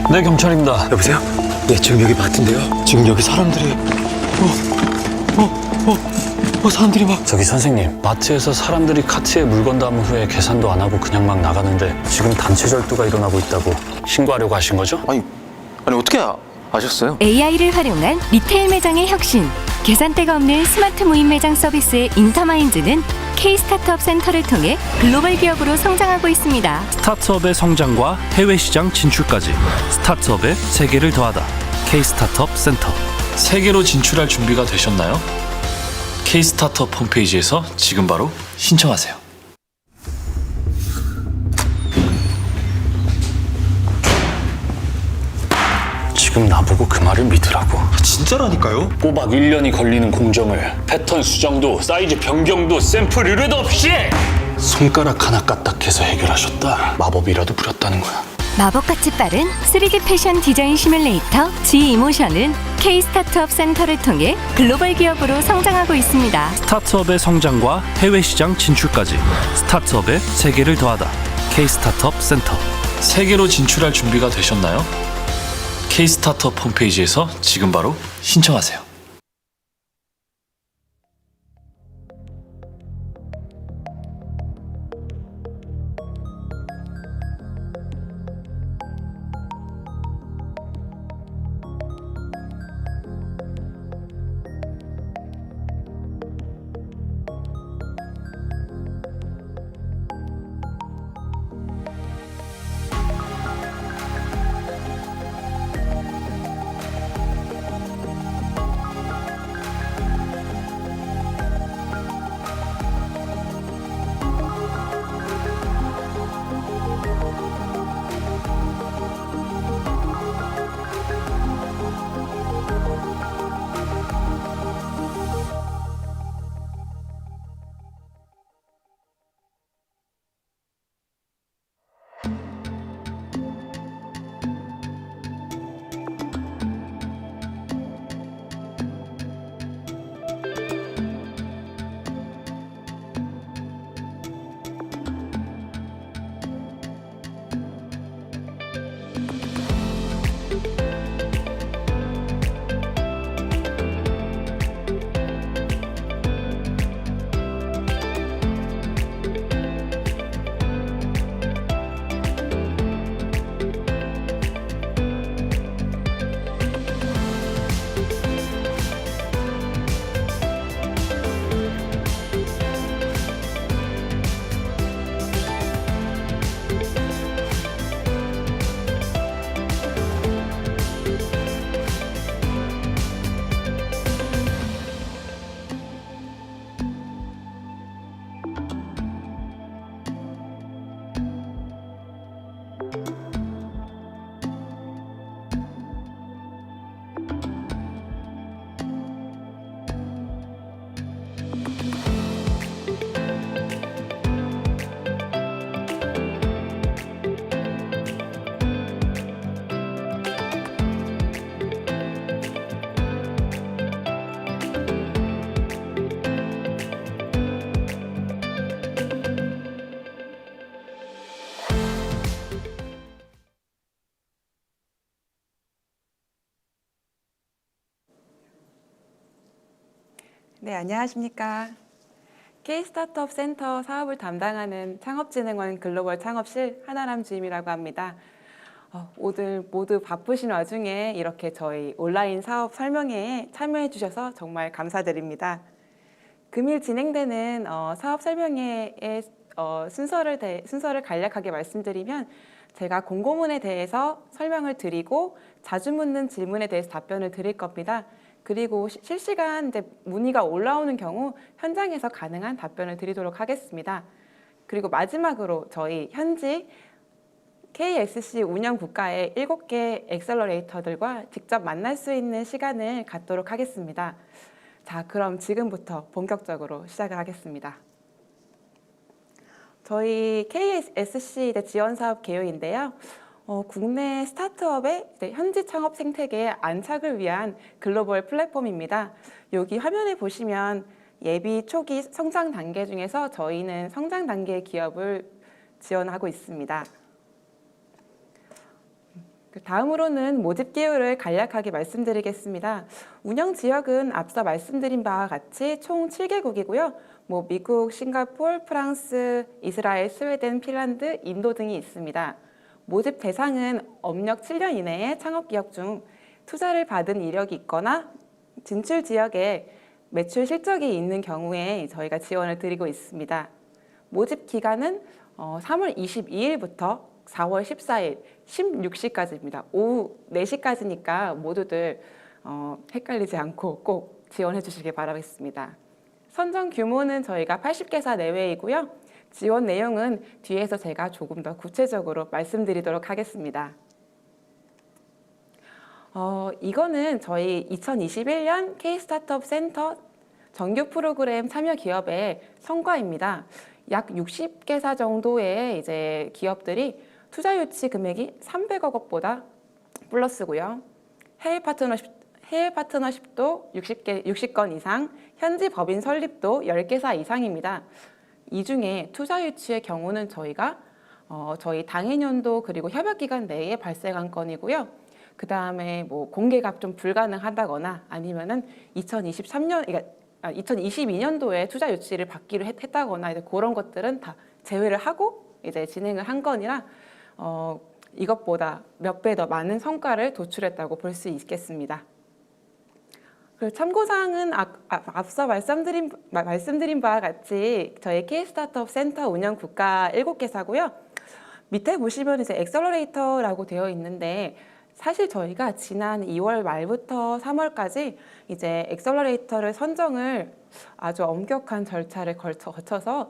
네, 경찰입니다. 여보세요? 네, 지금 여기 마트인데요. 지금 여기 사람들이 사람들이 막. 저기 선생님, 마트에서 사람들이 카트에 물건 담은 후에 계산도 안 하고 그냥 막 나가는데 지금 단체 절도가 일어나고 있다고 신고하려고 하신 거죠? 아니 어떻게 아셨어요? AI를 활용한 리테일 매장의 혁신, 계산대가 없는 스마트 무인 매장 서비스의 인터마인드는 K-스타트업 센터를 통해 글로벌 기업으로 성장하고 있습니다. 스타트업의 성장과 해외 시장 진출까지 스타트업의 세계를 더하다. K-스타트업 센터. 세계로 진출할 준비가 되셨나요? K-스타트업 홈페이지에서 지금 바로 신청하세요. 지금 나보고 그 말을 믿으라고? 진짜라니까요? 꼬박 1년이 걸리는 공정을 패턴 수정도 사이즈 변경도 샘플 의뢰도 없이 손가락 하나 까딱해서 해결하셨다. 마법이라도 부렸다는 거야. 마법같이 빠른 3D 패션 디자인 시뮬레이터 G-이모션은 K-스타트업 센터를 통해 글로벌 기업으로 성장하고 있습니다. 스타트업의 성장과 해외 시장 진출까지 스타트업의 세계를 더하다. K-스타트업 센터. 세계로 진출할 준비가 되셨나요? K-스타트업 홈페이지에서 지금 바로 신청하세요. 네, 안녕하십니까. K-스타트업 센터 사업을 담당하는 창업진흥원 글로벌 창업실 한아람 주임이라고 합니다. 오늘 모두 바쁘신 와중에 이렇게 저희 온라인 사업 설명회에 참여해 주셔서 정말 감사드립니다. 금일 진행되는 사업 설명회의 순서를 간략하게 말씀드리면 제가 공고문에 대해서 설명을 드리고 자주 묻는 질문에 대해서 답변을 드릴 겁니다. 그리고 실시간 문의가 올라오는 경우 현장에서 가능한 답변을 드리도록 하겠습니다. 그리고 마지막으로 저희 현지 KSC 운영 국가의 7개 엑셀러레이터들과 직접 만날 수 있는 시간을 갖도록 하겠습니다. 자, 그럼 지금부터 본격적으로 시작을 하겠습니다. 저희 KSC 지원사업 개요인데요. 국내 스타트업의 현지 창업 생태계의 안착을 위한 글로벌 플랫폼입니다. 여기 화면에 보시면 예비 초기 성장 단계 중에서 저희는 성장 단계의 기업을 지원하고 있습니다. 다음으로는 모집 기호를 간략하게 말씀드리겠습니다. 운영 지역은 앞서 말씀드린 바와 같이 총 7개국이고요. 미국, 싱가포르, 프랑스, 이스라엘, 스웨덴, 핀란드, 인도 등이 있습니다. 모집 대상은 업력 7년 이내의 창업기업 중 투자를 받은 이력이 있거나 진출 지역에 매출 실적이 있는 경우에 저희가 지원을 드리고 있습니다. 모집 기간은 3월 22일부터 4월 14일 16시까지입니다. 오후 4시까지니까 모두들 헷갈리지 않고 꼭 지원해 주시길 바라겠습니다. 선정 규모는 저희가 80개사 내외이고요. 지원 내용은 뒤에서 제가 조금 더 구체적으로 말씀드리도록 하겠습니다. 이거는 저희 2021년 K-스타트업 센터 정규 프로그램 참여 기업의 성과입니다. 약 60개사 정도의 이제 기업들이 투자 유치 금액이 300억 원보다 플러스고요. 해외 파트너십도 60건 이상, 현지 법인 설립도 10개사 이상입니다. 이 중에 투자 유치의 경우는 저희가 저희 당해년도 그리고 협약기간 내에 발생한 건이고요. 그 다음에 공개가 좀 불가능하다거나 아니면은 2022년도에 투자 유치를 받기로 했다거나 이제 그런 것들은 다 제외를 하고 이제 진행을 한 건이라 이것보다 몇 배 더 많은 성과를 도출했다고 볼 수 있겠습니다. 그리고 참고사항은 앞서 말씀드린 바와 같이 저희 K-스타트업 센터 운영 국가 7개사고요. 밑에 보시면 이제 엑셀러레이터라고 되어 있는데 사실 저희가 지난 2월 말부터 3월까지 이제 엑셀러레이터를 선정을 아주 엄격한 절차를 거쳐서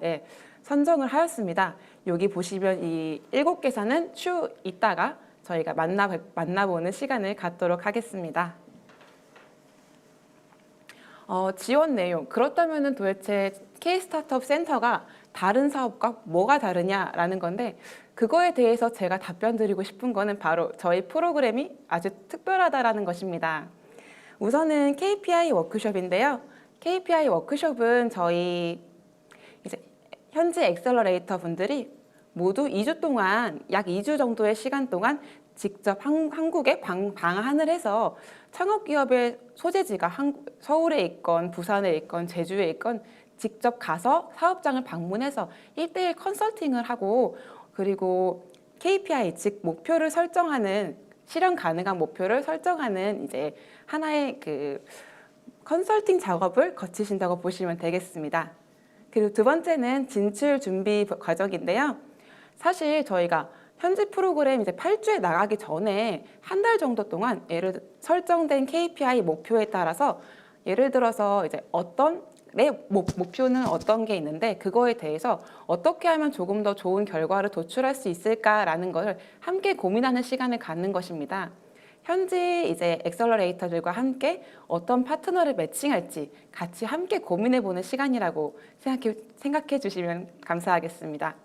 선정을 하였습니다. 여기 보시면 이 7개사는 추후 있다가 저희가 만나보는 시간을 갖도록 하겠습니다. 지원 내용, 그렇다면 도대체 K-스타트업 센터가 다른 사업과 뭐가 다르냐라는 건데 그거에 대해서 제가 답변 드리고 싶은 거는 바로 저희 프로그램이 아주 특별하다라는 것입니다. 우선은 KPI 워크숍인데요. KPI 워크숍은 저희 이제 현지 엑셀러레이터 분들이 모두 2주 동안 약 2주 정도의 시간 동안 직접 한국에 방한을 해서 창업기업의 소재지가 서울에 있건 부산에 있건 제주에 있건 직접 가서 사업장을 방문해서 1:1 컨설팅을 하고 그리고 KPI 즉 목표를 설정하는 실현 가능한 목표를 설정하는 이제 하나의 그 컨설팅 작업을 거치신다고 보시면 되겠습니다. 그리고 두 번째는 진출 준비 과정인데요. 사실 저희가 현지 프로그램 이제 8주에 나가기 전에 한 달 정도 동안 설정된 KPI 목표에 따라서 예를 들어서 이제 내 목표는 어떤 게 있는데 그거에 대해서 어떻게 하면 조금 더 좋은 결과를 도출할 수 있을까라는 것을 함께 고민하는 시간을 갖는 것입니다. 현지 이제 엑셀러레이터들과 함께 어떤 파트너를 매칭할지 같이 함께 고민해보는 시간이라고 생각해 주시면 감사하겠습니다.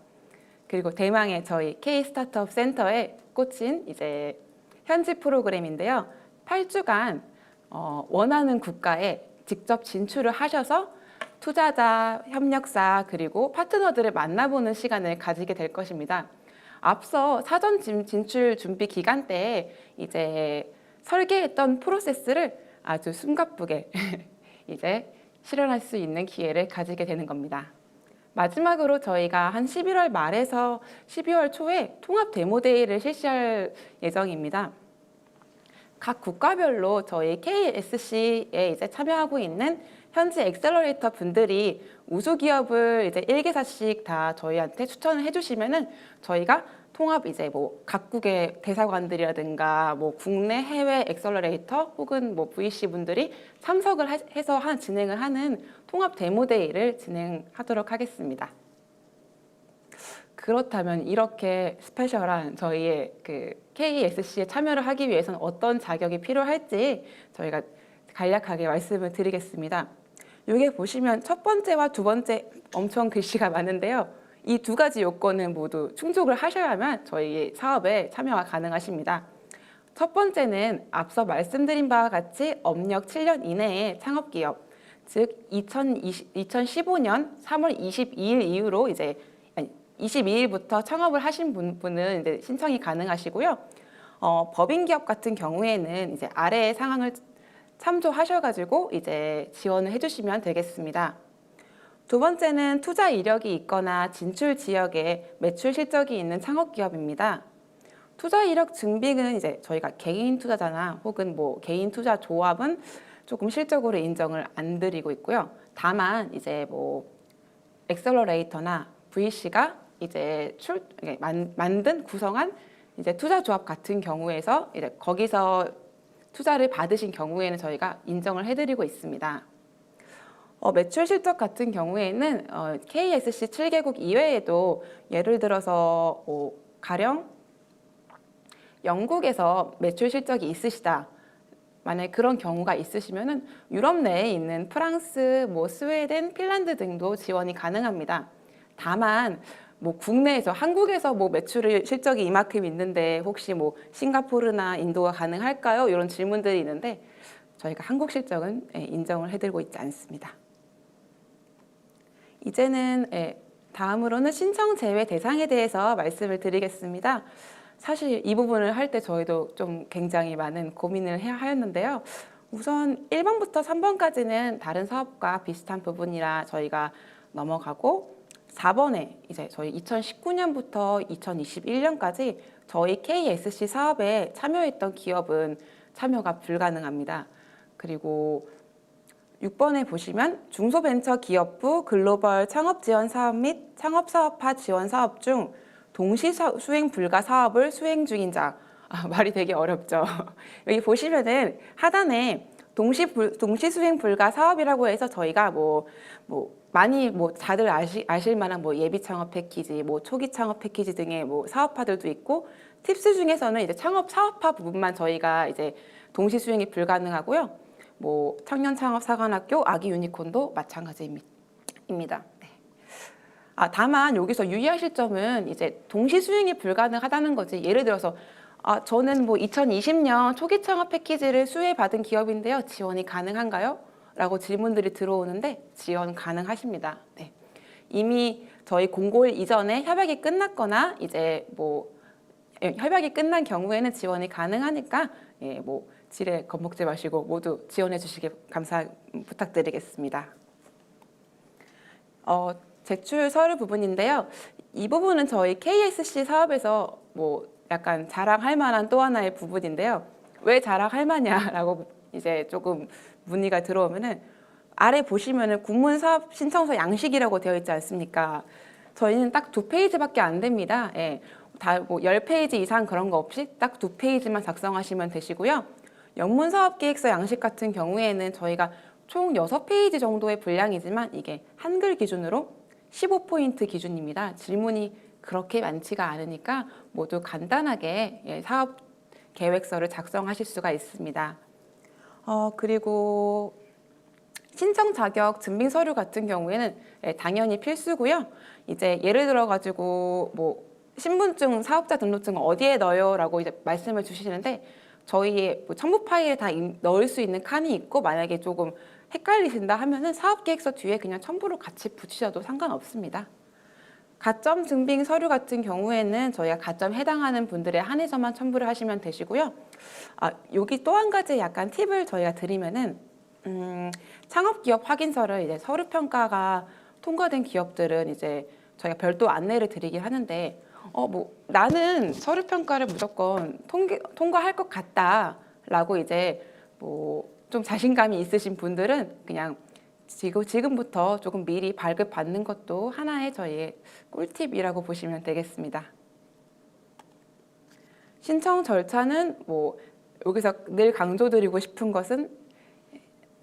그리고 대망의 저희 K-스타트업 센터에 꽂힌 이제 현지 프로그램인데요. 8주간 원하는 국가에 직접 진출을 하셔서 투자자, 협력사, 그리고 파트너들을 만나보는 시간을 가지게 될 것입니다. 앞서 사전 진출 준비 기간 때 이제 설계했던 프로세스를 아주 숨가쁘게 이제 실현할 수 있는 기회를 가지게 되는 겁니다. 마지막으로 저희가 한 11월 말에서 12월 초에 통합 데모데이를 실시할 예정입니다. 각 국가별로 저희 KSC에 이제 참여하고 있는 현지 엑셀러레이터 분들이 우수 기업을 이제 1개사씩 다 저희한테 추천을 해주시면은 저희가 통합 이제 각국의 대사관들이라든가 국내 해외 엑셀러레이터 혹은 VC 분들이 참석을 해서 진행을 하는 통합 데모데이를 진행하도록 하겠습니다. 그렇다면 이렇게 스페셜한 저희의 그 KSC에 참여를 하기 위해서는 어떤 자격이 필요할지 저희가 간략하게 말씀을 드리겠습니다. 여기 보시면 첫 번째와 두 번째 엄청 글씨가 많은데요. 이 두 가지 요건은 모두 충족을 하셔야만 저희 사업에 참여가 가능하십니다. 첫 번째는 앞서 말씀드린 바와 같이 업력 7년 이내의 창업기업, 즉 2015년 3월 22일 이후로 이제 22일부터 창업을 하신 분은 이제 신청이 가능하시고요. 법인 기업 같은 경우에는 이제 아래의 상황을 참조하셔가지고 이제 지원을 해주시면 되겠습니다. 두 번째는 투자 이력이 있거나 진출 지역에 매출 실적이 있는 창업 기업입니다. 투자 이력 증빙은 이제 저희가 개인 투자자나 혹은 뭐 개인 투자 조합은 조금 실적으로 인정을 안 드리고 있고요. 다만 이제 뭐 엑셀러레이터나 VC가 이제 만든 구성한 이제 투자 조합 같은 경우에서 이제 거기서 투자를 받으신 경우에는 저희가 인정을 해드리고 있습니다. 매출 실적 같은 경우에는 KSC 7개국 이외에도 예를 들어서 가령 영국에서 매출 실적이 있으시다. 만약에 그런 경우가 있으시면은 유럽 내에 있는 프랑스, 뭐 스웨덴, 핀란드 등도 지원이 가능합니다. 다만 뭐 국내에서 한국에서 뭐 매출 실적이 이만큼 있는데 혹시 뭐 싱가포르나 인도가 가능할까요? 이런 질문들이 있는데 저희가 한국 실적은 인정을 해드리고 있지 않습니다. 이제는 다음으로는 신청 제외 대상에 대해서 말씀을 드리겠습니다. 사실 이 부분을 할 때 저희도 좀 굉장히 많은 고민을 해야 하였는데요. 우선 1번부터 3번까지는 다른 사업과 비슷한 부분이라 저희가 넘어가고 4번에 이제 저희 2019년부터 2021년까지 저희 KSC 사업에 참여했던 기업은 참여가 불가능합니다. 그리고 6번에 보시면 중소벤처기업부 글로벌 창업지원 사업 및 창업사업화 지원 사업 중 동시 수행 불가 사업을 수행 중인 자. 말이 되게 어렵죠. 여기 보시면은 하단에 동시 수행 불가 사업이라고 해서 저희가 많이 다들 아실 만한 예비 창업 패키지, 초기 창업 패키지 등의 사업화들도 있고 팁스 중에서는 이제 창업 사업화 부분만 저희가 이제 동시 수행이 불가능하고요. 청년 창업 사관학교 아기 유니콘도 마찬가지입니다. 다만 여기서 유의하실 점은 이제 동시 수행이 불가능하다는 거지. 예를 들어서 저는 2020년 초기 창업 패키지를 수혜받은 기업인데요. 지원이 가능한가요? 라고 질문들이 들어오는데 지원 가능하십니다. 네. 이미 저희 공고일 이전에 협약이 끝났거나 이제 협약이 끝난 경우에는 지원이 가능하니까 지레 겁먹지 마시고 모두 지원해 주시기 부탁드리겠습니다. 제출 서류 부분인데요. 이 부분은 저희 KSC 사업에서 약간 자랑할 만한 또 하나의 부분인데요. 왜 자랑할 만냐라고 이제 조금 문의가 들어오면은 아래 보시면은 국문 사업 신청서 양식이라고 되어 있지 않습니까? 저희는 딱 2페이지밖에 안 됩니다. 예. 다 10페이지 이상 그런 거 없이 딱 2페이지만 작성하시면 되시고요. 영문 사업 계획서 양식 같은 경우에는 저희가 총 6페이지 정도의 분량이지만 이게 한글 기준으로 15포인트 기준입니다. 질문이 그렇게 많지가 않으니까 모두 간단하게 사업 계획서를 작성하실 수가 있습니다. 그리고 신청 자격 증빙 서류 같은 경우에는 당연히 필수고요. 이제 예를 들어 가지고 신분증, 사업자 등록증 어디에 넣어요라고 이제 말씀을 주시는데 저희의 첨부 파일에 다 넣을 수 있는 칸이 있고 만약에 조금 헷갈리신다 하면은 사업계획서 뒤에 그냥 첨부로 같이 붙이셔도 상관없습니다. 가점 증빙 서류 같은 경우에는 저희가 가점 해당하는 분들에 한해서만 첨부를 하시면 되시고요. 여기 또 한 가지 약간 팁을 저희가 드리면은 창업기업 확인서를 이제 서류평가가 통과된 기업들은 이제 저희가 별도 안내를 드리긴 하는데 나는 서류평가를 무조건 통과할 것 같다라고 이제 좀 자신감이 있으신 분들은 그냥 지금부터 조금 미리 발급받는 것도 하나의 저희의 꿀팁이라고 보시면 되겠습니다. 신청 절차는 여기서 늘 강조드리고 싶은 것은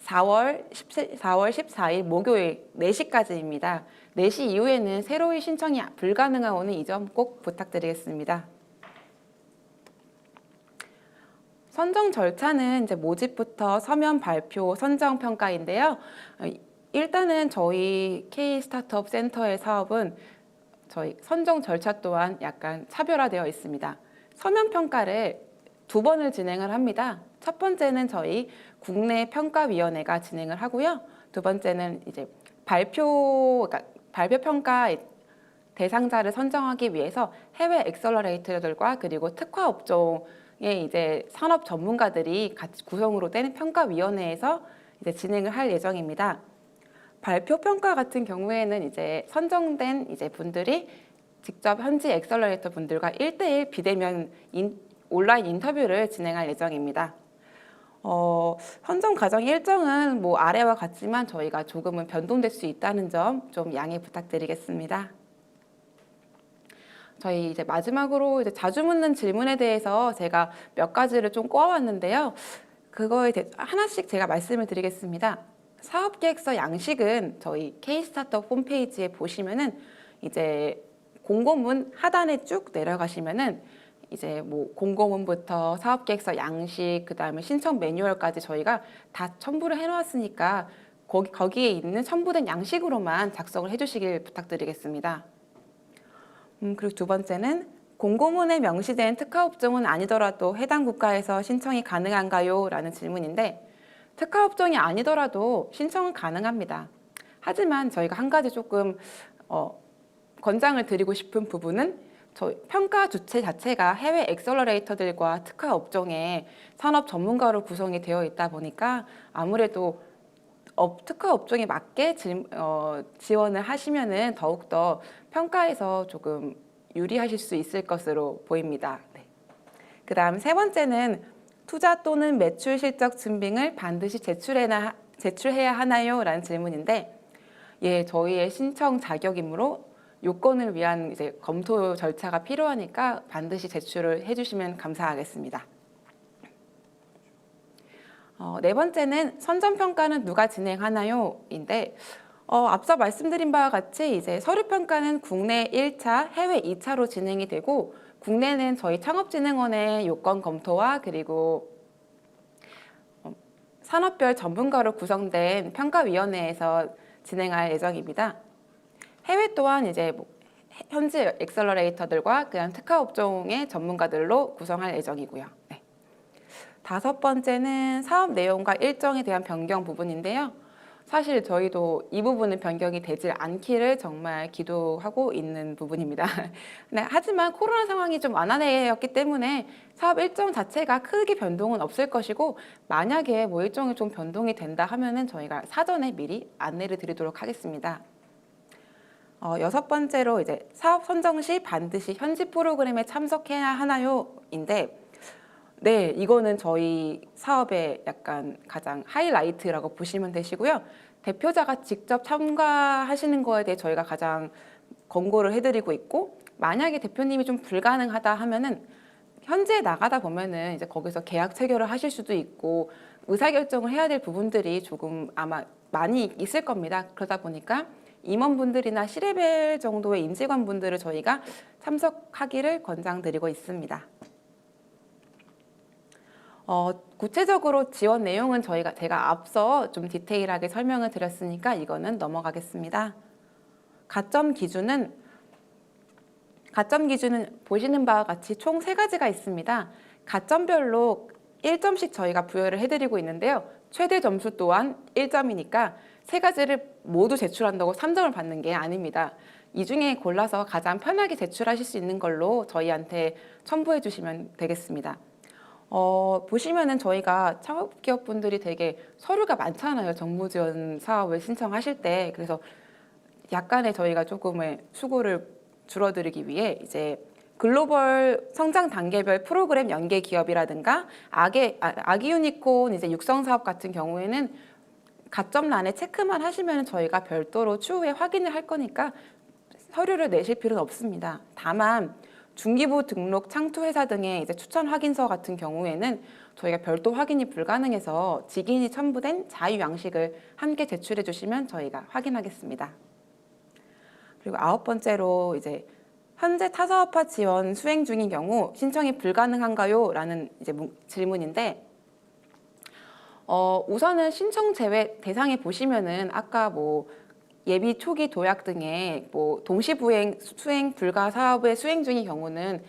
4월 14일 목요일 4시까지입니다. 4시 이후에는 새로이 신청이 불가능하오니 이 점 꼭 부탁드리겠습니다. 선정 절차는 이제 모집부터 서면 발표, 선정 평가인데요. 일단은 저희 K-스타트업 센터의 사업은 저희 선정 절차 또한 약간 차별화되어 있습니다. 서면 평가를 2번을 진행을 합니다. 첫 번째는 저희 국내 평가위원회가 진행을 하고요. 두 번째는 이제 발표 평가 대상자를 선정하기 위해서 해외 엑셀러레이터들과 그리고 특화 업종 이제 산업 전문가들이 같이 구성으로 된 평가위원회에서 이제 진행을 할 예정입니다. 발표 평가 같은 경우에는 이제 선정된 이제 분들이 직접 현지 엑셀러레이터 분들과 1대1 비대면 온라인 인터뷰를 진행할 예정입니다. 선정 과정 일정은 뭐 아래와 같지만 저희가 조금은 변동될 수 있다는 점 좀 양해 부탁드리겠습니다. 저희 이제 마지막으로 이제 자주 묻는 질문에 대해서 제가 몇 가지를 좀 꼽아왔는데요. 그거에 대해 하나씩 제가 말씀을 드리겠습니다. 사업계획서 양식은 저희 K-스타트업 홈페이지에 보시면은 이제 공고문 하단에 쭉 내려가시면은 이제 뭐 공고문부터 사업계획서 양식, 그다음에 신청 매뉴얼까지 저희가 다 첨부를 해놓았으니까 거기에 있는 첨부된 양식으로만 작성을 해주시길 부탁드리겠습니다. 그리고 두 번째는 공고문에 명시된 특화업종은 아니더라도 해당 국가에서 신청이 가능한가요? 라는 질문인데 특화업종이 아니더라도 신청은 가능합니다. 하지만 저희가 한 가지 조금 권장을 드리고 싶은 부분은 저희 평가 주체 자체가 해외 엑셀러레이터들과 특화업종의 산업 전문가로 구성이 되어 있다 보니까 아무래도 특화업종에 맞게 지원을 하시면은 더욱더 평가에서 조금 유리하실 수 있을 것으로 보입니다. 네. 그 다음 세 번째는 투자 또는 매출 실적 증빙을 반드시 제출해야 하나요? 라는 질문인데 예, 저희의 신청 자격이므로 요건을 위한 이제 검토 절차가 필요하니까 반드시 제출을 해주시면 감사하겠습니다. 네 번째는 선점평가는 누가 진행하나요? 인데 앞서 말씀드린 바와 같이 이제 서류평가는 국내 1차, 해외 2차로 진행이 되고 국내는 저희 창업진흥원의 요건 검토와 그리고 산업별 전문가로 구성된 평가위원회에서 진행할 예정입니다. 해외 또한 이제 현지 엑셀러레이터들과 그냥 특화업종의 전문가들로 구성할 예정이고요. 네. 다섯 번째는 사업 내용과 일정에 대한 변경 부분인데요. 사실 저희도 이 부분은 변경이 되질 않기를 정말 기도하고 있는 부분입니다. 네, 하지만 코로나 상황이 좀 완화되었기 때문에 사업 일정 자체가 크게 변동은 없을 것이고 만약에 뭐 일정이 좀 변동이 된다 하면은 저희가 사전에 미리 안내를 드리도록 하겠습니다. 여섯 번째로 이제 사업 선정 시 반드시 현지 프로그램에 참석해야 하나요? 인데 네, 이거는 저희 사업의 약간 가장 하이라이트라고 보시면 되시고요. 대표자가 직접 참가하시는 거에 대해 저희가 가장 권고를 해드리고 있고 만약에 대표님이 좀 불가능하다 하면은 현지에 나가다 보면은 이제 거기서 계약 체결을 하실 수도 있고 의사결정을 해야 될 부분들이 조금 아마 많이 있을 겁니다. 그러다 보니까 임원분들이나 C레벨 정도의 임직원분들을 저희가 참석하기를 권장드리고 있습니다. 구체적으로 지원 내용은 제가 앞서 좀 디테일하게 설명을 드렸으니까 이거는 넘어가겠습니다. 가점 기준은 보시는 바와 같이 총 3가지가 있습니다. 가점별로 1점씩 저희가 부여를 해드리고 있는데요. 최대 점수 또한 1점이니까 3가지를 모두 제출한다고 3점을 받는 게 아닙니다. 이 중에 골라서 가장 편하게 제출하실 수 있는 걸로 저희한테 첨부해 주시면 되겠습니다. 보시면은 저희가 창업기업분들이 되게 서류가 많잖아요. 정부지원 사업을 신청하실 때. 그래서 약간의 저희가 조금의 수고를 줄어들이기 위해 이제 글로벌 성장 단계별 프로그램 연계 기업이라든가 아기 유니콘 이제 육성 사업 같은 경우에는 가점란에 체크만 하시면 저희가 별도로 추후에 확인을 할 거니까 서류를 내실 필요는 없습니다. 다만 중기부 등록 창투회사 등의 이제 추천 확인서 같은 경우에는 저희가 별도 확인이 불가능해서 직인이 첨부된 자유 양식을 함께 제출해 주시면 저희가 확인하겠습니다. 그리고 9번째로 이제 현재 타사업화 지원 수행 중인 경우 신청이 불가능한가요? 라는 이제 질문인데 우선은 신청 제외 대상에 보시면은 아까 뭐 예비 초기 도약 등의 뭐 동시부행 수행 불가 사업의 수행 중인 경우는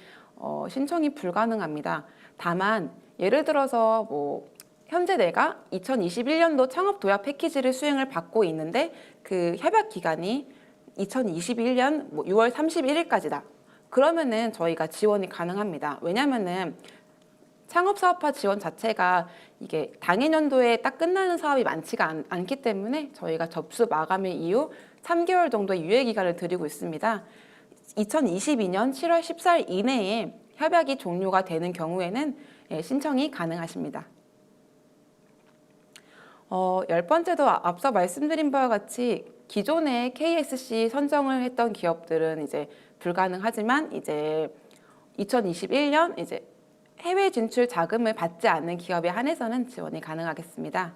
신청이 불가능합니다. 다만 예를 들어서 뭐 현재 내가 2021년도 창업 도약 패키지를 수행을 받고 있는데 그 협약 기간이 2021년 뭐 6월 31일까지다. 그러면은 저희가 지원이 가능합니다. 왜냐면은 창업사업화 지원 자체가 이게 당해년도에 딱 끝나는 사업이 많지가 않기 때문에 저희가 접수 마감일 이후 3개월 정도의 유예기간을 드리고 있습니다. 2022년 7월 14일 이내에 협약이 종료가 되는 경우에는 신청이 가능하십니다. 10번째도 앞서 말씀드린 바와 같이 기존에 KSC 선정을 했던 기업들은 이제 불가능하지만 이제 2021년 이제 해외 진출 자금을 받지 않는 기업에 한해서는 지원이 가능하겠습니다.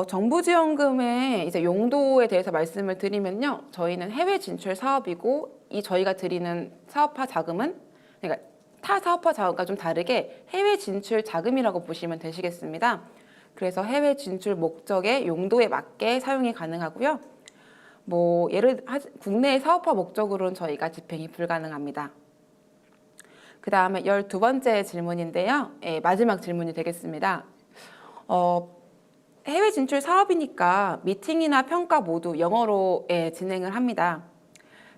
정부 지원금의 이제 용도에 대해서 말씀을 드리면요, 저희는 해외 진출 사업이고 이 저희가 드리는 사업화 자금은 그러니까 타 사업화 자금과 좀 다르게 해외 진출 자금이라고 보시면 되시겠습니다. 그래서 해외 진출 목적의 용도에 맞게 사용이 가능하고요. 국내 사업화 목적으로는 저희가 집행이 불가능합니다. 그 다음에 12번째 질문인데요. 마지막 질문이 되겠습니다. 해외 진출 사업이니까 미팅이나 평가 모두 영어로 진행을 합니다.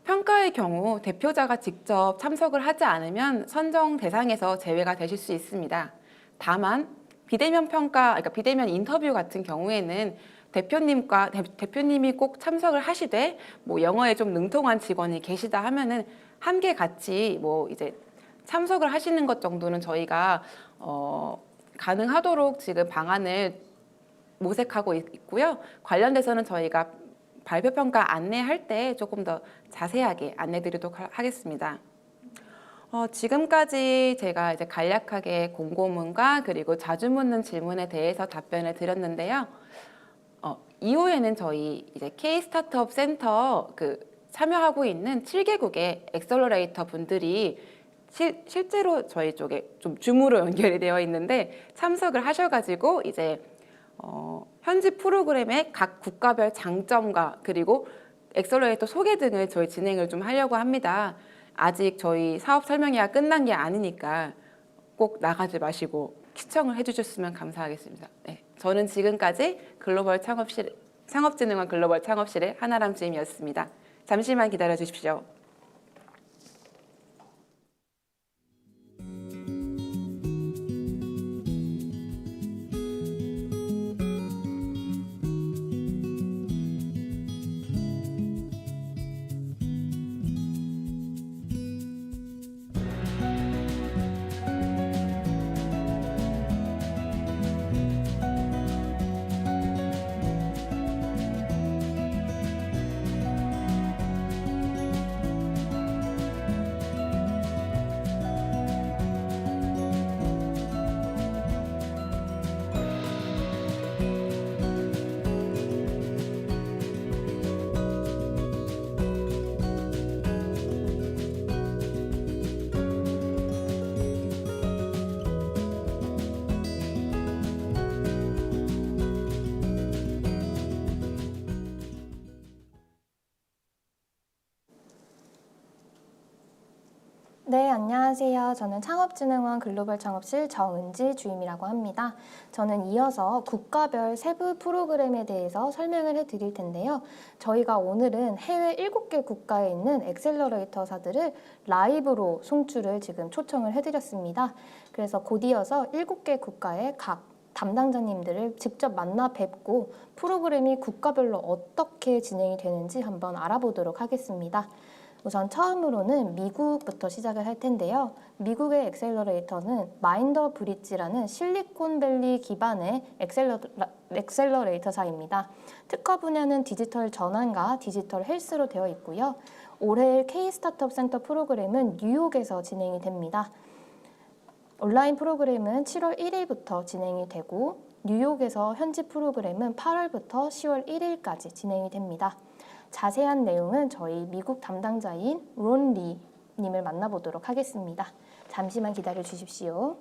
평가의 경우 대표자가 직접 참석을 하지 않으면 선정 대상에서 제외가 되실 수 있습니다. 다만 비대면 평가, 그러니까 비대면 인터뷰 같은 경우에는 대표님이 꼭 참석을 하시되 영어에 좀 능통한 직원이 계시다 하면은 함께 같이 이제 참석을 하시는 것 정도는 저희가 가능하도록 지금 방안을 모색하고 있고요. 관련돼서는 저희가 발표평가 안내할 때 조금 더 자세하게 안내드리도록 하겠습니다. 지금까지 제가 이제 간략하게 공고문과 그리고 자주 묻는 질문에 대해서 답변을 드렸는데요. 이후에는 저희 이제 K-스타트업 센터 참여하고 있는 7개국의 엑셀러레이터 분들이 실제로 저희 쪽에 좀 줌으로 연결이 되어 있는데 참석을 하셔가지고 이제 현지 프로그램의 각 국가별 장점과 그리고 엑셀러레이터 소개 등을 저희 진행을 좀 하려고 합니다. 아직 저희 사업 설명회가 끝난 게 아니니까 꼭 나가지 마시고 시청을 해주셨으면 감사하겠습니다. 네, 저는 지금까지 창업진흥원 글로벌 창업실의 한아람 주임이었습니다. 잠시만 기다려 주십시오. 네, 안녕하세요. 저는 창업진흥원 글로벌 창업실 정은지 주임이라고 합니다. 저는 이어서 국가별 세부 프로그램에 대해서 설명을 해드릴 텐데요. 저희가 오늘은 해외 7개 국가에 있는 엑셀러레이터사들을 라이브로 송출을 지금 초청을 해드렸습니다. 그래서 곧 이어서 7개 국가의 각 담당자님들을 직접 만나 뵙고 프로그램이 국가별로 어떻게 진행이 되는지 한번 알아보도록 하겠습니다. 우선 처음으로는 미국부터 시작을 할 텐데요. 미국의 엑셀러레이터는 마인더 브릿지라는 실리콘밸리 기반의 엑셀러레이터사입니다. 특허 분야는 디지털 전환과 디지털 헬스로 되어 있고요. 올해 K-스타트업 센터 프로그램은 뉴욕에서 진행이 됩니다. 온라인 프로그램은 7월 1일부터 진행이 되고 뉴욕에서 현지 프로그램은 8월부터 10월 1일까지 진행이 됩니다. 자세한 내용은 저희 미국 담당자인 론 리 님을 만나보도록 하겠습니다. 잠시만 기다려 주십시오.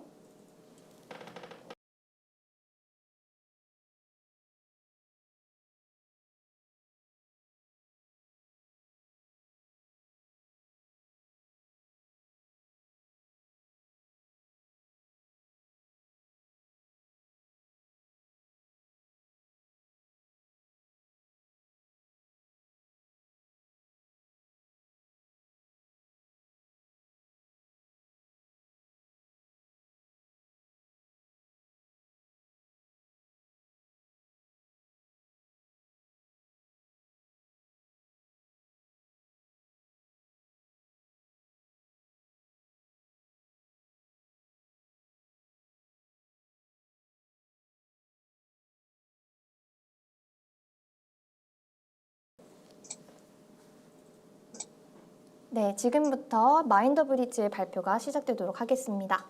네, 지금부터 마인드 브릿지의 발표가 시작되도록 하겠습니다.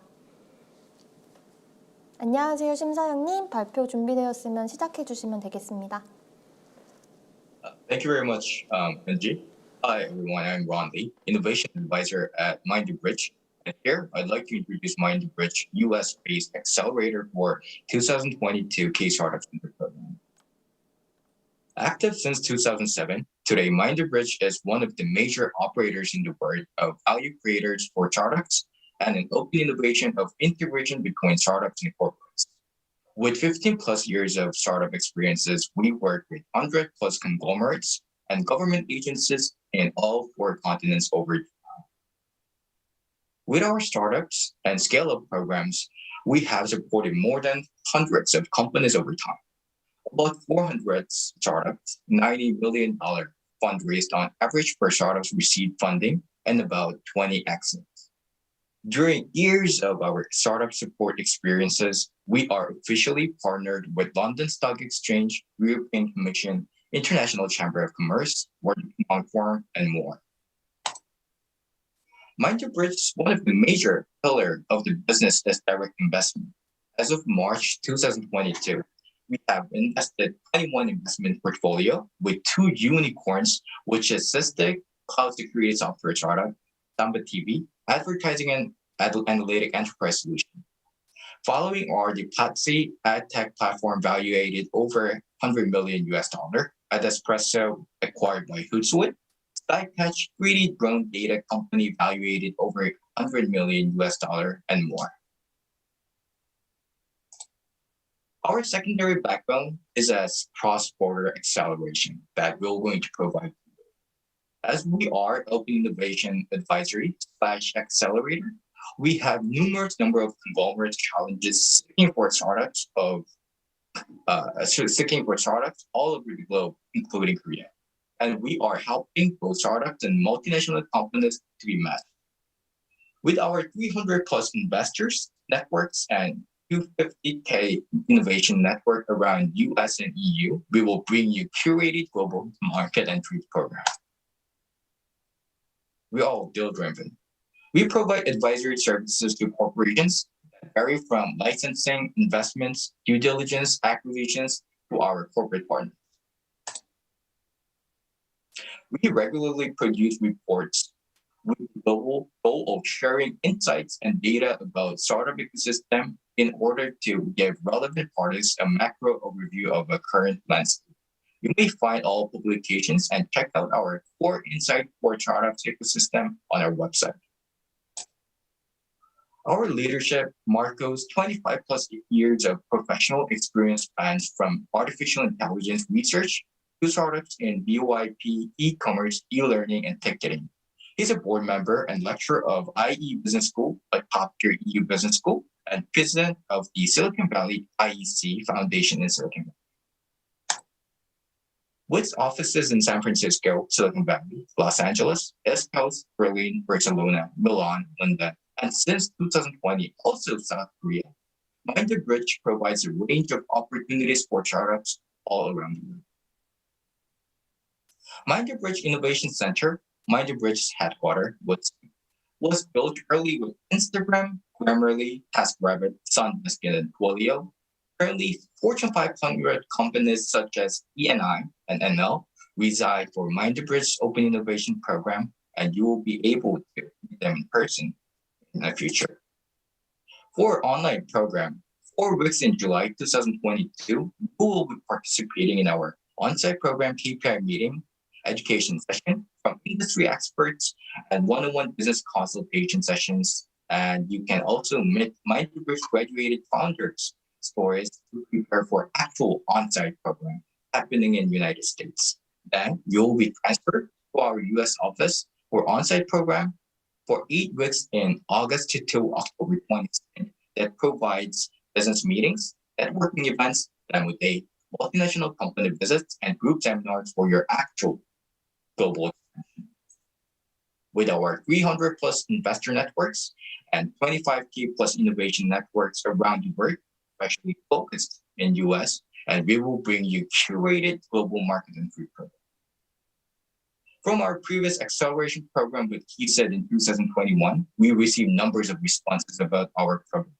안녕하세요, 심사영님. 발표 준비되었으면 시작해 주시면 되겠습니다. Thank you very much, Anji. Hi, everyone. I'm Ronley, Innovation Advisor at MindBridge. And here, I'd like to introduce MindBridge US-based Accelerator for 2022 K-Startup Program. Active since 2007, today MindBridge is one of the major operators in the world of value creators for startups and an open innovation of integration between startups and corporates. With 15 plus years of startup experiences, we work with 100 plus conglomerates and government agencies in all 4 continents over time. With our startups and scale-up programs, we have supported more than hundreds of companies over time. About 400 startups, $90 million fundraised on average per startups received funding, and about 20 exits. During years of our startup support experiences, we are officially partnered with London Stock Exchange, European Commission, International Chamber of Commerce, World Economic Forum, and more. MindBridge is one of the major pillars of the business as direct investment. As of March 2022, we have invested 21 investment portfolio with 2 unicorns, which is Systig, cloud security software startup, Samba TV, advertising and analytic enterprise solution. Following are the Platzi ad tech platform valuated over $100 million, Adespresso acquired by Hootsuite, Skycatch 3D drone data company valuated over $100 million, and more. Our secondary backbone is as cross-border acceleration that we're going to provide. As we are Open Innovation Advisory / Accelerator, we have numerous number of conglomerate challenges seeking for startups all over the globe, including Korea. And we are helping both startups and multinational companies to be met. With our 300 plus investors, networks, and 250K innovation network around US and EU, we will bring you curated global market entry program. We are all deal-driven. We provide advisory services to corporations that vary from licensing, investments, due diligence, acquisitions, to our corporate partners. We regularly produce reports with the goal of sharing insights and data about startup ecosystem in order to give relevant parties a macro overview of a current landscape. You may find all publications and check out our core insight for startups ecosystem on our website. Our leadership, Marco's 25 plus years of professional experience spans from artificial intelligence research to startups in VoIP, e-commerce, e-learning, and ticketing. He's a board member and lecturer of IE Business School, a top-tier EU business school, and president of the Silicon Valley IEC Foundation in Silicon Valley. With offices in San Francisco, Silicon Valley, Los Angeles, East Coast, Berlin, Barcelona, Milan, London, and since 2020, also South Korea, MindBridge provides a range of opportunities for startups all around the world. MindBridge Innovation Center, MindBridge's headquarters, was built early with Instagram, Grammarly, TaskRabbit, SunDesk, and Twilio. Currently, Fortune 500 companies such as E&I and NL reside for MindBridge's Open Innovation Program, and you will be able to meet them in person in the future. For our online program, 4 weeks in July 2022, you will be participating in our on-site program KPI meeting, education session from industry experts, and one-on-one business consultation sessions. And you can also meet MindBridge graduated founders' stories to prepare for actual on-site program happening in the United States. Then you'll be transferred to our US office for on-site program for 8 weeks in August to October 22nd that provides business meetings, networking events, demo day, multinational company visits, and group seminars for your actual global expansion. With our 300 plus investor networks and 25K plus innovation networks around the world, especially focused in US, and we will bring you curated global market entry program. From our previous acceleration program with KeySet in 2021, we received numbers of responses about our program.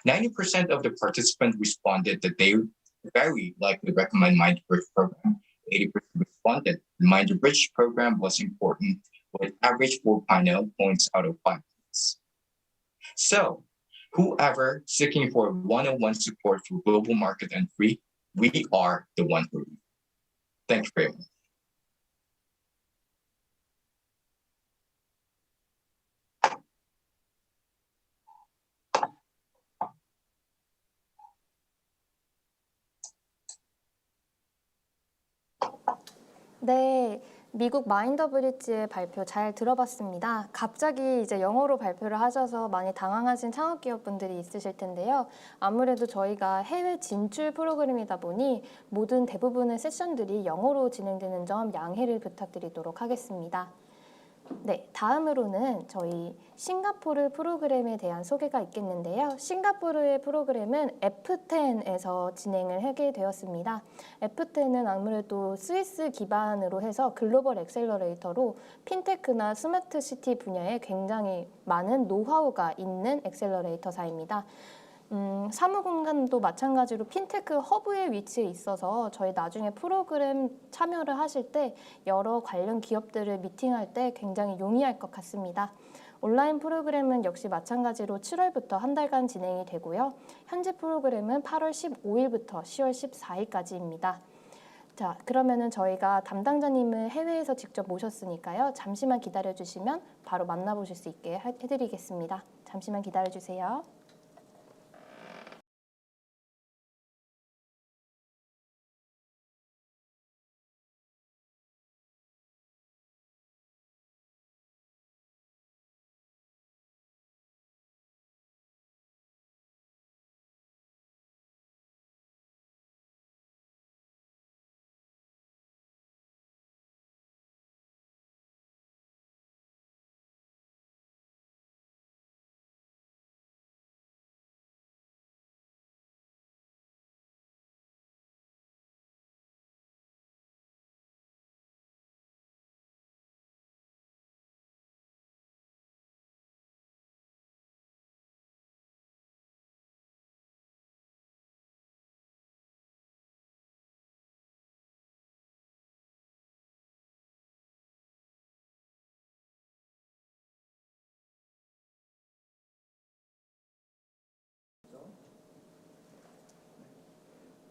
90% of the participants responded that they very likely recommend Mind the Bridge program. 80% responded the Mind the Bridge program was important, with average 4.0 points out of 5 points. So, whoever seeking for one-on-one support for global market entry, we are the one for you. Thank you very much. 네, 미국 마인더 브릿지의 발표 잘 들어봤습니다. 갑자기 이제 영어로 발표를 하셔서 많이 당황하신 창업기업분들이 있으실 텐데요. 아무래도 저희가 해외 진출 프로그램이다 보니 대부분의 세션들이 영어로 진행되는 점 양해를 부탁드리도록 하겠습니다. 네, 다음으로는 저희 싱가포르 프로그램에 대한 소개가 있겠는데요. 싱가포르의 프로그램은 F10에서 진행을 하게 되었습니다. F10은 아무래도 스위스 기반으로 해서 글로벌 엑셀러레이터로 핀테크나 스마트 시티 분야에 굉장히 많은 노하우가 있는 엑셀러레이터사입니다. 사무공간도 마찬가지로 핀테크 허브의 위치에 있어서 저희 나중에 프로그램 참여를 하실 때 여러 관련 기업들을 미팅할 때 굉장히 용이할 것 같습니다. 온라인 프로그램은 역시 마찬가지로 7월부터 한 달간 진행이 되고요. 현지 프로그램은 8월 15일부터 10월 14일까지입니다. 자, 그러면은 저희가 담당자님을 해외에서 직접 모셨으니까요. 잠시만 기다려주시면 바로 만나보실 수 있게 해드리겠습니다. 잠시만 기다려주세요.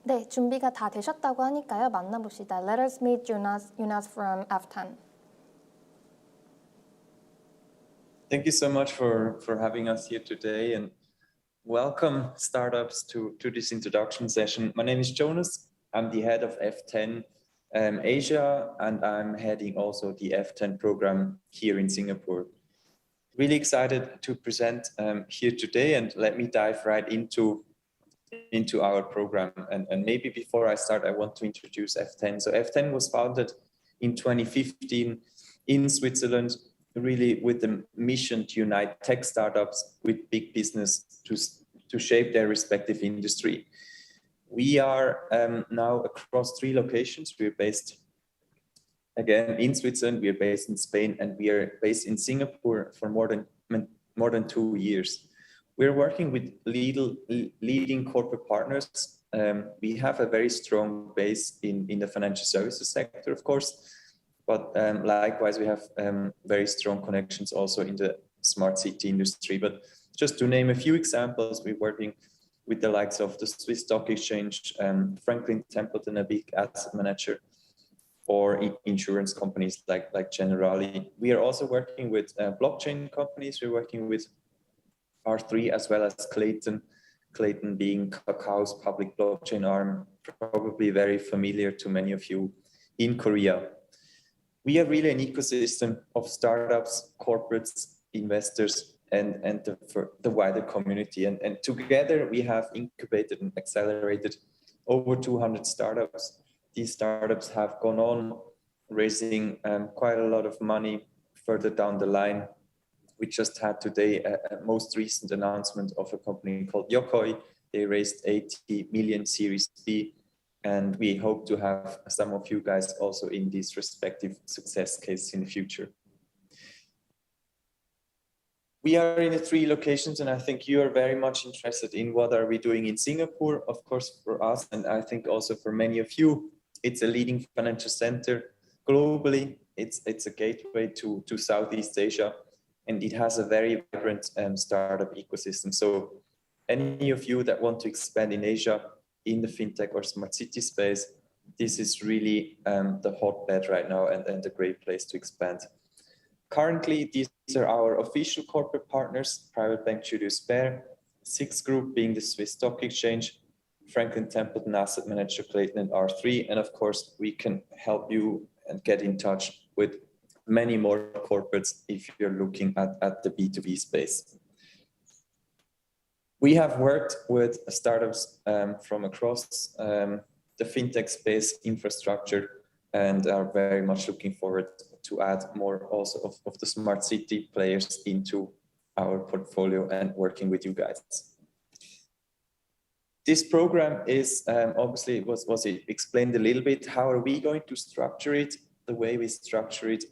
네, 준비가 다 되셨다고 하니까요. 만나봅시다. Let us meet Jonas from F10. Thank you so much for having us here today, and welcome startups to this introduction session. My name is Jonas. I'm the head of F10 Asia, and I'm heading also the F10 program here in Singapore. Really excited to present here today, and let me dive right into our program. And maybe before I start, I want to introduce F10. So F10 was founded in 2015 in Switzerland, really with the mission to unite tech startups with big business to shape their respective industry. We are now across 3 locations. We're based again in Switzerland, we are based in Spain, and we are based in Singapore for more than 2 years. We're working with leading corporate partners. We have a very strong base in the financial services sector, of course, but likewise, we have very strong connections also in the smart city industry. But just to name a few examples, we're working with the likes of the Swiss Stock Exchange, Franklin Templeton, a big asset manager, or insurance companies like Generali. We are also working with blockchain companies. We're working with R3 as well as Clayton being Kakao's public blockchain arm, probably very familiar to many of you in Korea. We are really an ecosystem of startups, corporates, investors, and the wider community. And together we have incubated and accelerated over 200 startups. These startups have gone on raising quite a lot of money further down the line. We just had today a most recent announcement of a company called Yokoi. They raised 80 million Series B. And we hope to have some of you guys also in these respective success cases in the future. We are in the 3 locations, and I think you are very much interested in what are we doing in Singapore. Of course, for us, and I think also for many of you, it's a leading financial center globally. It's a gateway to Southeast Asia, and it has a very vibrant startup ecosystem. So any of you that want to expand in Asia in the fintech or smart city space, this is really the hotbed right now and a great place to expand. Currently, these are our official corporate partners: Private Bank Julius Baer, Six Group being the Swiss Stock Exchange, Franklin Templeton Asset Manager Clayton and R3, and of course, we can help you and get in touch with many more corporates if you're looking at the B2B space. We have worked with startups from across the fintech space infrastructure and are very much looking forward to add more also of the smart city players into our portfolio and working with you guys. This program is obviously was explained a little bit. How are we going to structure it? The way we structure it,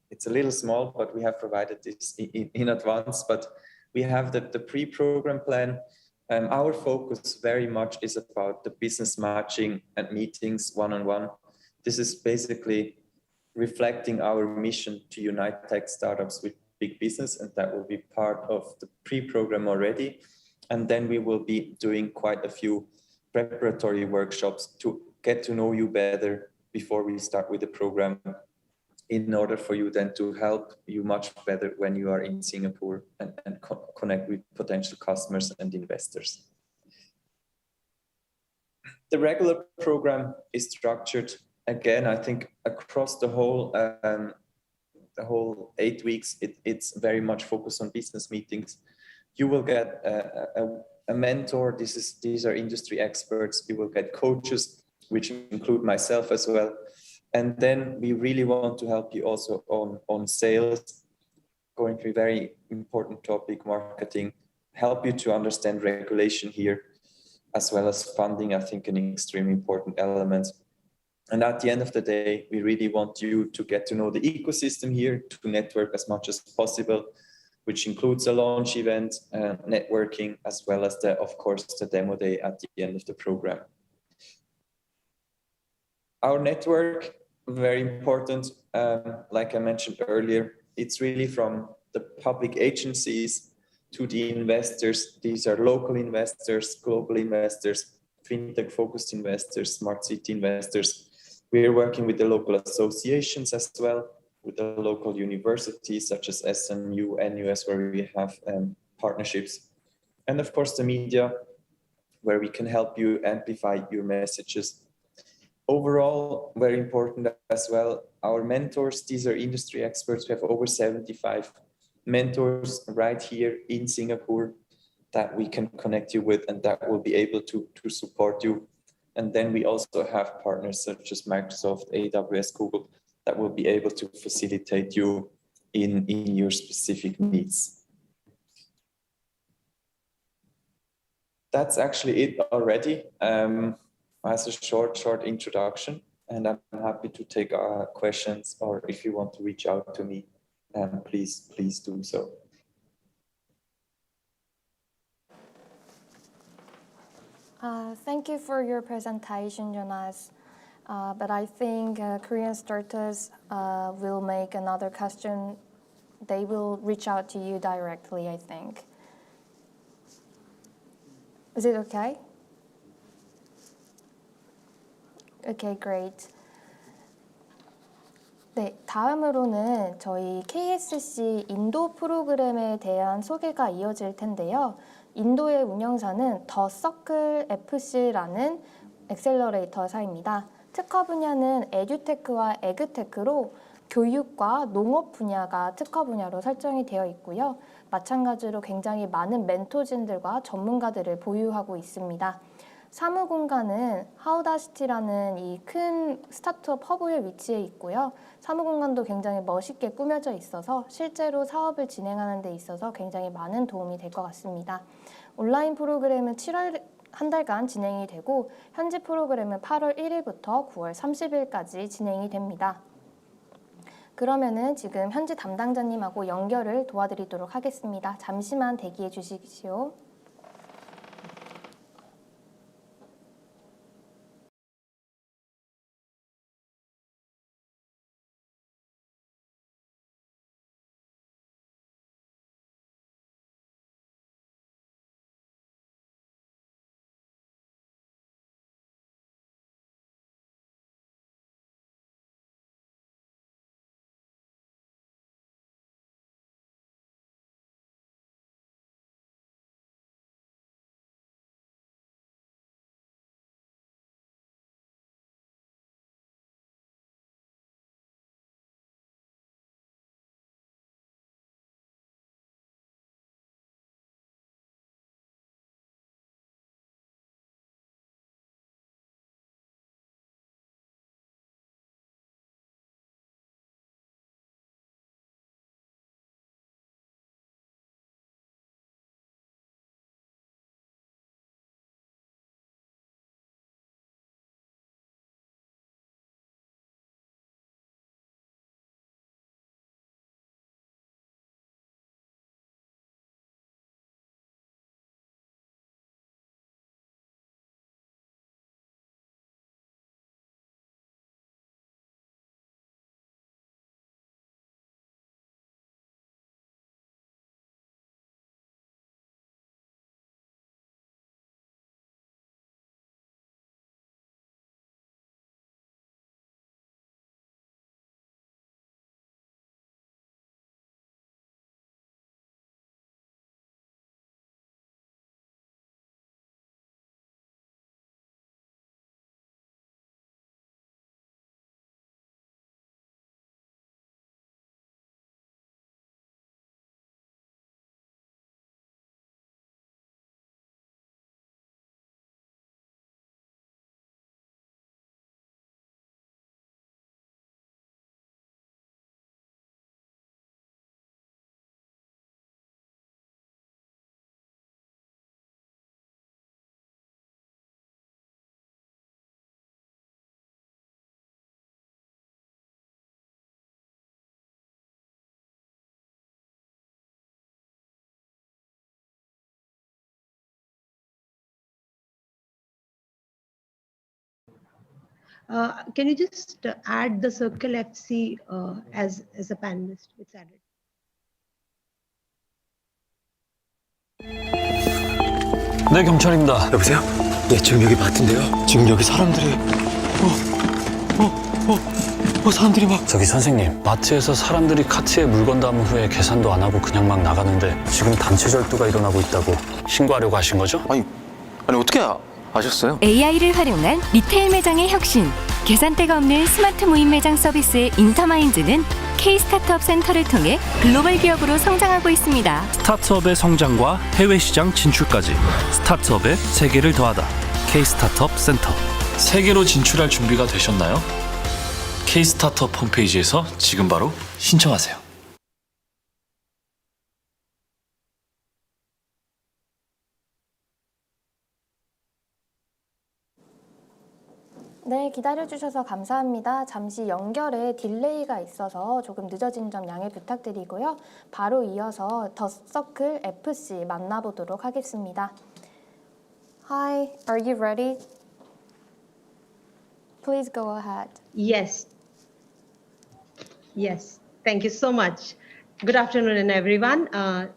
it's a little small, but we have provided this in advance. But we have the pre-program plan. Our focus very much is about the business matching and meetings one-on-one. This is basically reflecting our mission to unite tech startups with big business, and that will be part of the pre-program already. And then we will be doing quite a few preparatory workshops to get to know you better before we start with the program, in order for you then to help you much better when you are in Singapore and connect with potential customers and investors. The regular program is structured, again, I think across the whole 8 weeks, it's very much focused on business meetings. You will get a mentor. These are industry experts. You will get coaches, which include myself as well. And then we really want to help you also on sales, going through a very important topic, marketing, help you to understand regulation here, as well as funding, I think an extremely important element. And at the end of the day, we really want you to get to know the ecosystem here, to network as much as possible, which includes a launch event, networking, as well as of course, the demo day at the end of the program. Our network, very important, like I mentioned earlier, it's really from the public agencies to the investors. These are local investors, global investors, fintech-focused investors, smart city investors. We are working with the local associations as well, with the local universities such as SMU, NUS, where we have partnerships. And of course, the media, where we can help you amplify your messages. Overall, very important as well, our mentors, these are industry experts. We have over 75 mentors right here in Singapore that we can connect you with and that will be able to support you. And then we also have partners such as Microsoft, AWS, Google, that will be able to facilitate you in your specific needs. That's actually it already. As a short introduction, and I'm happy to take questions, or if you want to reach out to me, please do so. Thank you for your presentation, Jonas. But I think Korean startups will make another question. They will reach out to you directly, I think. Is it okay? Okay, great. 네, 다음으로는 저희 KSC 인도 프로그램에 대한 소개가 이어질 텐데요. 인도의 운영사는 더 서클 FC라는 엑셀러레이터사입니다. 특허 분야는 에듀테크와 에그테크로 교육과 농업 분야가 특허 분야로 설정이 되어 있고요. 마찬가지로 굉장히 많은 멘토진들과 전문가들을 보유하고 있습니다. 사무공간은 하우다시티라는 이 큰 스타트업 허브에 위치해 있고요. 사무공간도 굉장히 멋있게 꾸며져 있어서 실제로 사업을 진행하는 데 있어서 굉장히 많은 도움이 될 것 같습니다. 온라인 프로그램은 7월 한 달간 진행이 되고 현지 프로그램은 8월 1일부터 9월 30일까지 진행이 됩니다. 그러면은 지금 현지 담당자님하고 연결을 도와드리도록 하겠습니다. 잠시만 대기해 주십시오. Can you just add the Circle FC as a panelist? It's added. 네, 경찰입니다. 여보세요? 네, 지금 여기 마트인데요. 지금 여기 사람들이 사람들이 막. 저기 선생님, 마트에서 사람들이 카트에 물건 담은 후에 계산도 안 하고 그냥 막 나가는데 지금 단체 절도가 일어나고 있다고 신고하려고 하신 거죠? 아니 어떻게 아셨어요? AI를 활용한 리테일 매장의 혁신, 계산대가 없는 스마트 무인 매장 서비스의 인터마인즈는 K-스타트업 센터를 통해 글로벌 기업으로 성장하고 있습니다. 스타트업의 성장과 해외 시장 진출까지 스타트업의 세계를 더하다. K-스타트업 센터. 세계로 진출할 준비가 되셨나요? K-스타트업 홈페이지에서 지금 바로 신청하세요. 네, 기다려주셔서 감사합니다. 잠시 연결에 딜레이가 있어서 조금 늦어진 점 양해 부탁드리고요. 바로 이어서 더 서클 FC 만나보도록 하겠습니다. Hi, are you ready? Please go ahead. Yes. Yes. Thank you so much. Good afternoon, everyone.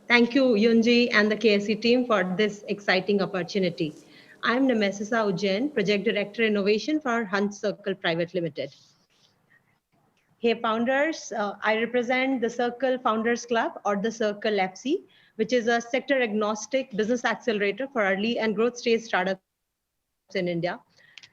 Thank you, Yunji and the KSC team for this exciting opportunity. I'm Nemesisa Ujjain, Project Director Innovation for Hunt Circle Private Limited. Hey founders, I represent the Circle Founders Club or the Circle FC, which is a sector agnostic business accelerator for early and growth stage startups in India.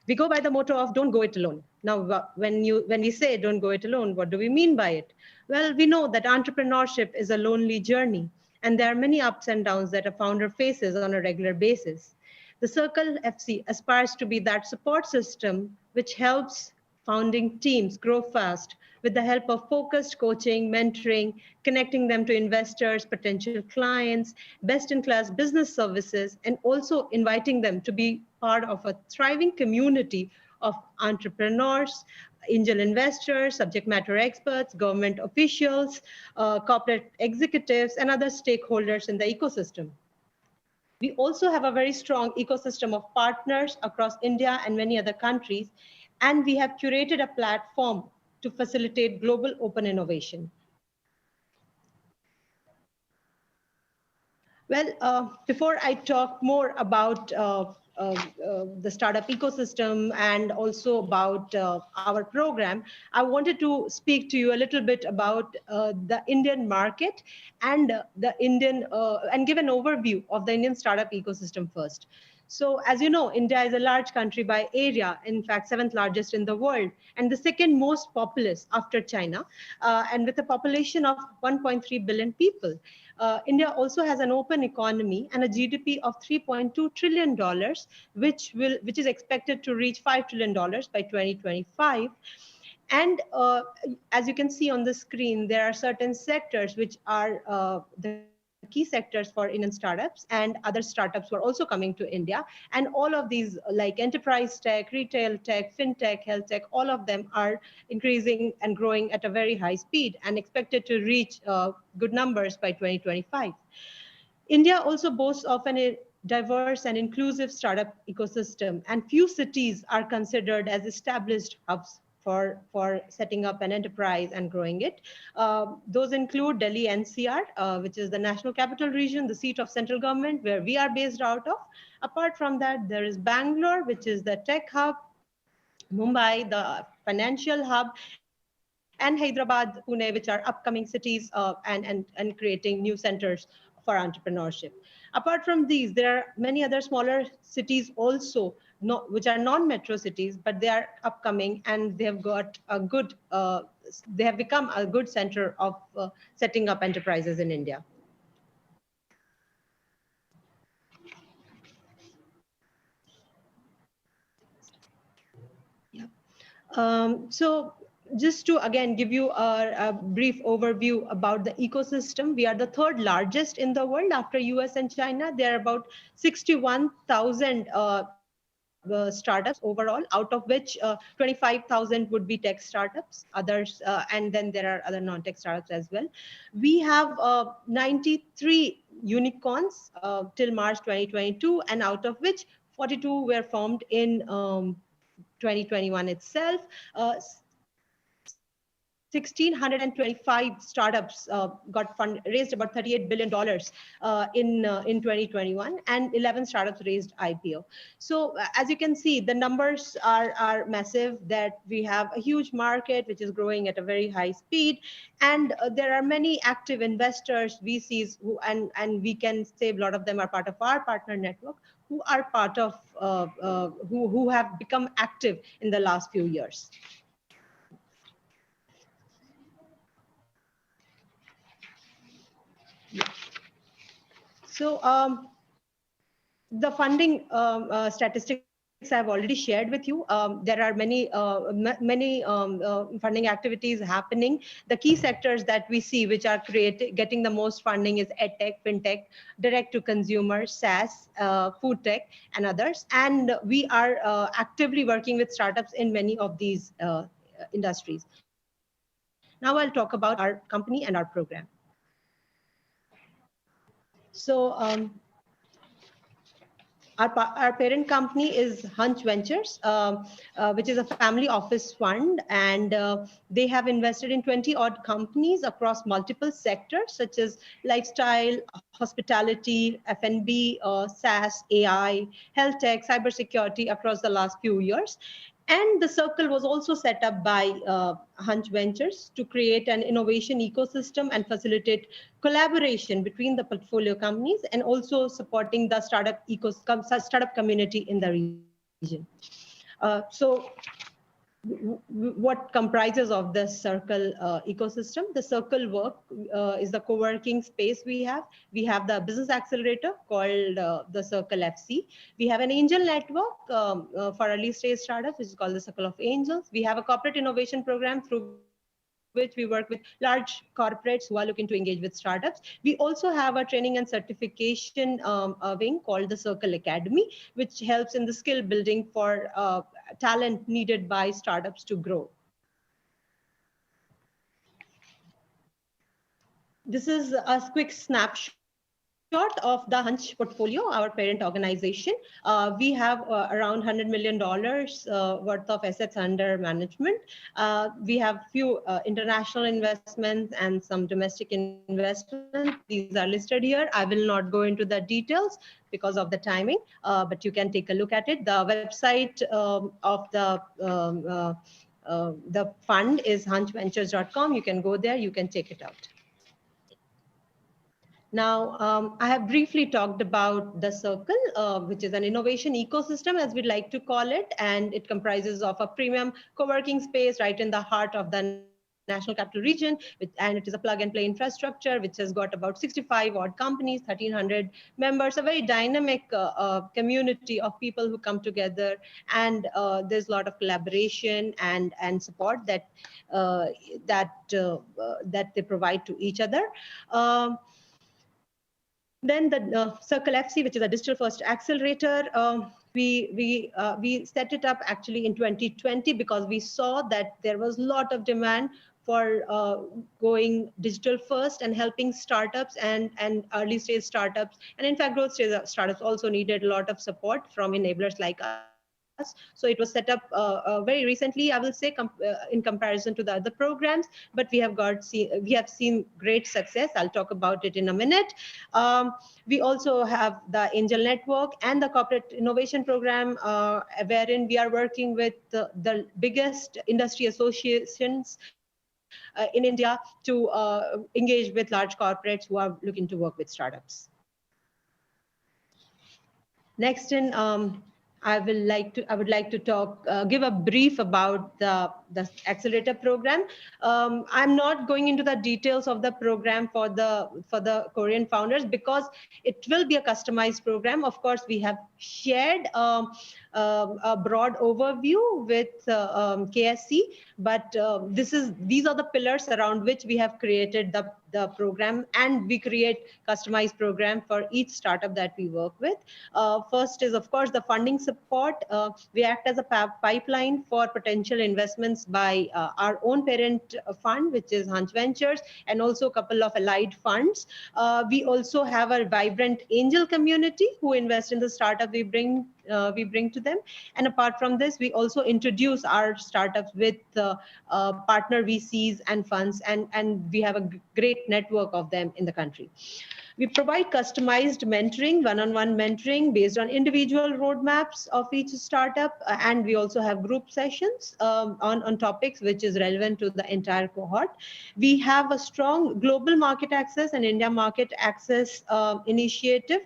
We go by the motto of don't go it alone. Now, when we say don't go it alone, what do we mean by it? Well, we know that entrepreneurship is a lonely journey, and there are many ups and downs that a founder faces on a regular basis. The Circle FC aspires to be that support system which helps founding teams grow fast with the help of focused coaching, mentoring, connecting them to investors, potential clients, best-in-class business services, and also inviting them to be part of a thriving community of entrepreneurs, angel investors, subject matter experts, government officials, corporate executives, and other stakeholders in the ecosystem. We also have a very strong ecosystem of partners across India and many other countries, and we have curated a platform to facilitate global open innovation. Well, before I talk more about the startup ecosystem and also about our program, I wanted to speak to you a little bit about the Indian market and and give an overview of the Indian startup ecosystem first. So as you know, India is a large country by area, in fact, 7th largest in the world, and the 2nd most populous after China, and with a population of 1.3 billion people. India also has an open economy and a GDP of $3.2 trillion, which is expected to reach $5 trillion by 2025. And as you can see on the screen, there are certain sectors which are the key sectors for Indian startups, and other startups who are also coming to India. And all of these, like enterprise tech, retail tech, fintech, health tech, all of them are increasing and growing at a very high speed and expected to reach good numbers by 2025. India also boasts of a diverse and inclusive startup ecosystem, and few cities are considered as established hubs for setting up an enterprise and growing it. Those include Delhi NCR, which is the National Capital Region, the seat of central government, where we are based out of. Apart from that, there is Bangalore, which is the tech hub, Mumbai, the financial hub, and Hyderabad, Pune, which are upcoming cities and creating new centers for entrepreneurship. Apart from these, there are many other smaller cities also, which are non-metro cities, but they are upcoming, and they have got a good, they have become a good center of setting up enterprises in India. Yeah. So just to again give you a brief overview about the ecosystem, we are the 3rd largest in the world after US and China. There are about 61,000 startups overall, out of which 25,000 would be tech startups, others, and then there are other non-tech startups as well. We have 93 unicorns till March 2022, and out of which 42 were formed in 2021 itself. 1,625 startups raised about $38 billion in 2021, and 11 startups raised IPO. So as you can see, the numbers are massive, that we have a huge market which is growing at a very high speed, and there are many active investors, VCs, and we can say a lot of them are part of our partner network, who are part of, who have become active in the last few years. So the funding statistics I've already shared with you. There are many funding activities happening. The key sectors that we see which are getting the most funding is EdTech, FinTech, direct to consumer, SaaS, food tech, and others. And we are actively working with startups in many of these industries. Now I'll talk about our company and our program. So our parent company is Hunch Ventures, which is a family office fund, and they have invested in 20 odd companies across multiple sectors such as lifestyle, hospitality, F&B, SaaS, AI, health tech, cybersecurity across the last few years. And the circle was also set up by Hunch Ventures to create an innovation ecosystem and facilitate collaboration between the portfolio companies, and also supporting the startup community in the region. So what comprises of the circle ecosystem? The circle work is the co-working space we have. We have the business accelerator called the Circle FC. We have an angel network for early stage startups, which is called the Circle of Angels. We have a corporate innovation program through which we work with large corporates who are looking to engage with startups. We also have a training and certification wing called the Circle Academy, which helps in the skill building for talent needed by startups to grow. This is a quick snapshot of the Hunch portfolio, our parent organization. We have around $100 million worth of assets under management. We have few international investments and some domestic investments. These are listed here. I will not go into the details because of the timing, but you can take a look at it. The website of the fund is hunchventures.com. You can go there, you can check it out. Now, I have briefly talked about the Circle, which is an innovation ecosystem, as we'd like to call it, and it comprises of a premium co-working space right in the heart of the National Capital Region, and it is a plug-and-play infrastructure, which has got about 65 odd companies, 1,300 members, a very dynamic community of people who come together, and there's a lot of collaboration and support that they provide to each other. Then the Circle FC, which is a digital-first accelerator, we set it up actually in 2020 because we saw that there was a lot of demand for going digital first and helping startups and early stage startups. And in fact, growth stage startups also needed a lot of support from enablers like us. So it was set up very recently, I will say, in comparison to the other programs, but we have seen great success. I'll talk about it in a minute. We also have the Angel Network and the Corporate Innovation Program, wherein we are working with the biggest industry associations in India to engage with large corporates who are looking to work with startups. Next I would like to talk, give a brief about the Accelerator Program. I'm not going into the details of the program for the Korean founders because it will be a customized program. Of course, we have shared a broad overview with KSC, but these are the pillars around which we have created the program, and we create customized program for each startup that we work with. First is, of course, the funding support. We act as a pipeline for potential investments by our own parent fund, which is Hunch Ventures, and also a couple of allied funds. We also have a vibrant angel community who invest in the startup we bring to them. And apart from this, we also introduce our startups with partner VCs and funds, and we have a great network of them in the country. We provide customized mentoring, one-on-one mentoring based on individual roadmaps of each startup. And we also have group sessions on topics which is relevant to the entire cohort. We have a strong global market access and India market access initiative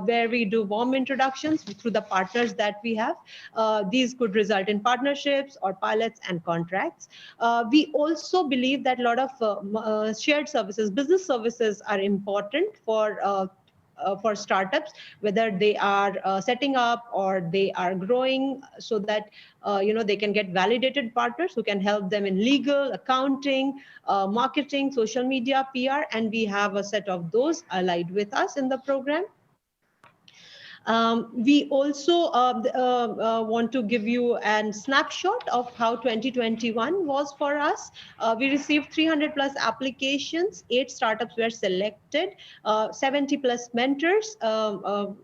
where we do warm introductions through the partners that we have. These could result in partnerships or pilots and contracts. We also believe that a lot of shared services, business services are important for startups, whether they are setting up or they are growing, so that they can get validated partners who can help them in legal, accounting, marketing, social media, PR, and we have a set of those allied with us in the program. We also want to give you a snapshot of how 2021 was for us. We received 300 plus applications, 8 startups were selected, 70 plus mentors were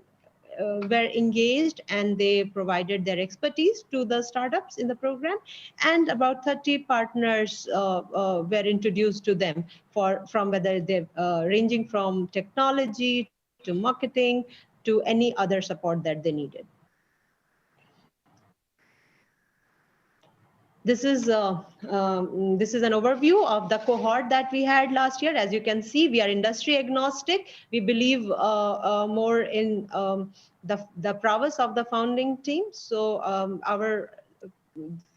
engaged, and they provided their expertise to the startups in the program, and about 30 partners were introduced to them from whether they're ranging from technology to marketing to any other support that they needed. This is an overview of the cohort that we had last year. As you can see, we are industry agnostic. We believe more in the prowess of the founding team. So